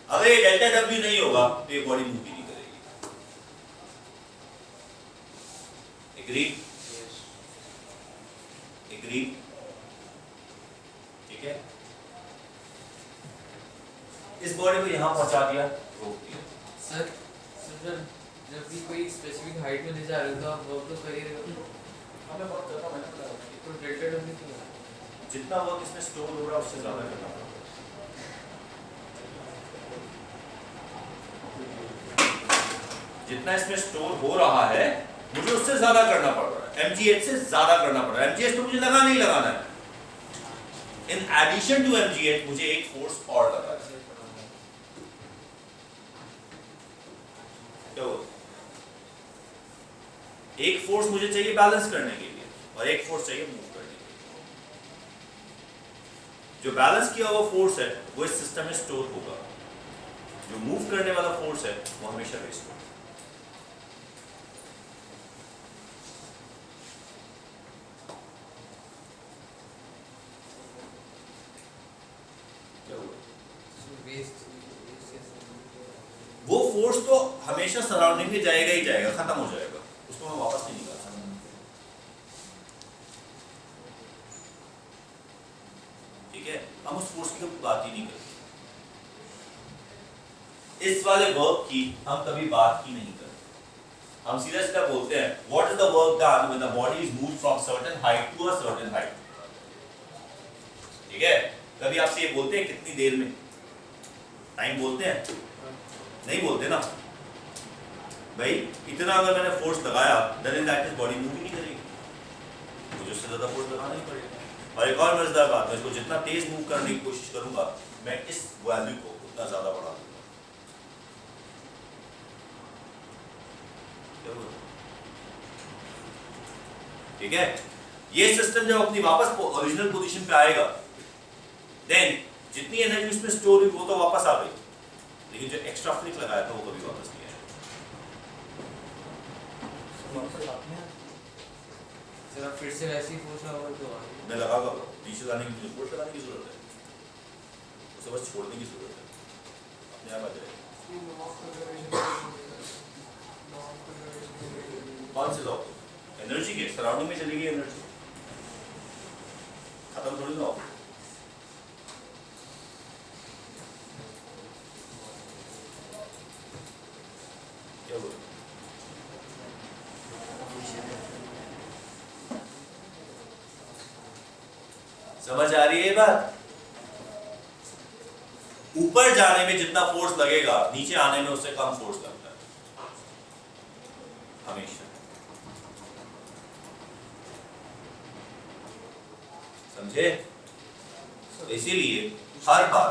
अगर ये डेल्टा W नहीं होगा तो ये बॉडी मूव भी नहीं करेगी। Agreed? Agreed? ठीक है, इस बॉडी को यहां पहुंचा दिया, रोक दिया। सर जब भी कोई स्पेसिफिक हाइट में ले जा रहे हो तो आप वर्क तो कर ही रहे हो, हमें बहुत ज्यादा मेहनत लगा, तो डेल्टा डब्ल्यू क्यों है? जितना वर्क इसमें स्टोर हो रहा है उससे ज्यादा करना पड़ेगा। जितना इसमें स्टोर हो रहा है मुझे उससे ज्यादा करना पड़ रहा है, mgh से ज्यादा करना पड़ रहा है। mgh तो मुझे लगा नहीं लगाना है, इन एडिशन टू mgh मुझे एक फोर्स और लगा है। तो एक फोर्स मुझे चाहिए बैलेंस करने के लिए और एक फोर्स चाहिए मूव करने के लिए। जो बैलेंस किया हुआ फोर्स है वो इस सिस्टम में स्टोर होगा, जो मूव करने वाला फोर्स है वो हमेशा वेस्ट होगा। वो फोर्स तो हमेशा सराउंडिंग में जाएगा ही जाएगा, खत्म हो जाएगा, उसको मैं वापस नहीं निकाल सकता। ठीक है, हम उस फोर्स की कभी बात ही नहीं करते, इस वाले वर्क की हम कभी बात ही नहीं करते। हम सीधा सीधा बोलते हैं what is the work done when the body is moved from certain height to a certain height. ठीक है, कभी आपसे ये बोलते हैं कितनी देर में, टाइम बोलते हैं? नहीं बोलते ना भाई। इतना अगर मैंने फोर्स लगाया then in that is body move ही नहीं करेगी, मुझे उससे ज्यादा फोर्स लगाना ही पड़ेगा। और एक और मजेदार बात है, इसको जितना तेज मूव करने की कोशिश करूंगा मैं इस वैल्यू को उतना ज्यादा बढ़ा दूंगा। ठीक है, ये सिस्टम जब अपनी वापस ओरिजिनल पोजीशन पे आएगा देन जितनी एनर्जी उसमें स्टोर हुई वो तो वापस आ गई, लेकिन जो एक्स्ट्रा फ्लिक लगाया था वो कभी वापस नहीं आया। सर अब फिर से वैसी फोर्स होगा तो मैं लगाऊंगा, नीचे लाने की मुझे फोर्स लगाने की जरूरत है, उसे बस छोड़ने की जरूरत है, अपने आप आ जाएगा। कौन से लॉ? एनर्जी के सराउंडिंग में चलेगी एनर्जी, खत्म थोड़ी ना होगा। क्या बोल समझ आ रही है ये बात? ऊपर जाने में जितना फोर्स लगेगा नीचे आने में उससे कम फोर्स लगता है हमेशा। समझे? इसीलिए हर बार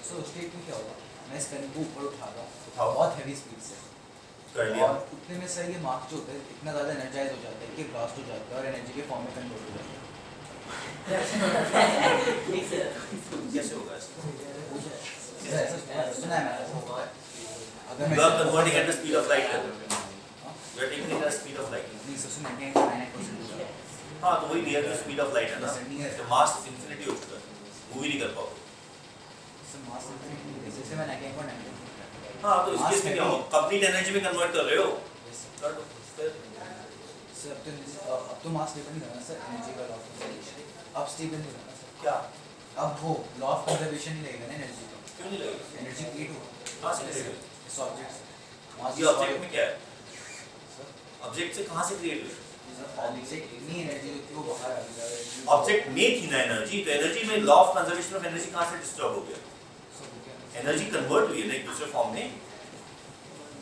सो स्टेट में क्या होगा, मैं इस पेन को ऊपर उठाऊंगा उठाओ। बहुत हैवी स्पीड से कर लिया। और उतने में सर ये मार्क जो होता है इतना ज़्यादा एनर्जाइज हो जाता है कि ब्लास्ट हो जाता है और एनर्जी के फॉर्म में कन्वर्ट हो जाता है। कैसे होगा ऐसा? ऐसा सुना है मैंने। अगर You are converting at the speed of light. You are taking it at the speed of light. नहीं सबसे 99.9% हो जाता है। हाँ तो वही near to speed of light है ना, तो मास इंफिनिटी हो चुका है, मूव ही नहीं कर पाओगे। सर मास इंफिनिटी जैसे मैं 99.9 हाँ तो इस केस में क्या हो, कंप्लीट एनर्जी में कन्वर्ट कर रहे हो, कर दो। सर अब तो मास स्टेबल नहीं करना सर, एनर्जी का लॉ ऑफ कंजर्वेशन अब स्टेबल नहीं करना सर। क्या? अब वो लॉ ऑफ कंजर्वेशन ही लगेगा ना एनर्जी का, क्यों नहीं लगेगा? एनर्जी क्रिएट होगा कहाँ से लगेगा? इस ऑब्जेक्ट ये ऑब्जेक्ट में क्या है? ऑब्जेक्ट से कहाँ से क्रिएट हुई? ऑब्जेक्ट इतनी एनर्जी होती है वो बाहर आ जाएगी। ऑब्जेक्ट में थी ना एनर्जी, तो एनर्जी में law of conservation of energy कहाँ से डिस्टर्ब हो गया? एनर्जी कन्वर्ट हुई है ना एक दूसरे फॉर्म में,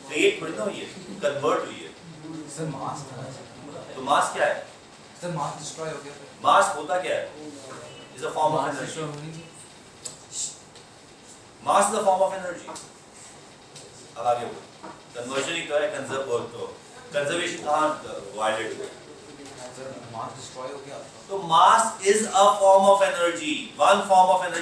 क्रिएट थोड़ी ना हुई है, कन्वर्ट हुई है। सर मास था तो मास क्या है? सर मास डिस्ट्रॉय हो गया। मास होता क्या है? is a form of mass energy. System होनी चाहिए Mass is a form of energy. अब आगे बढ़ो. Conversion ही तो है conservation कहाँ violate हुआ? सर मास डिस्ट्रॉय हो गया आपका तो mass is a form of energy. One form of energy.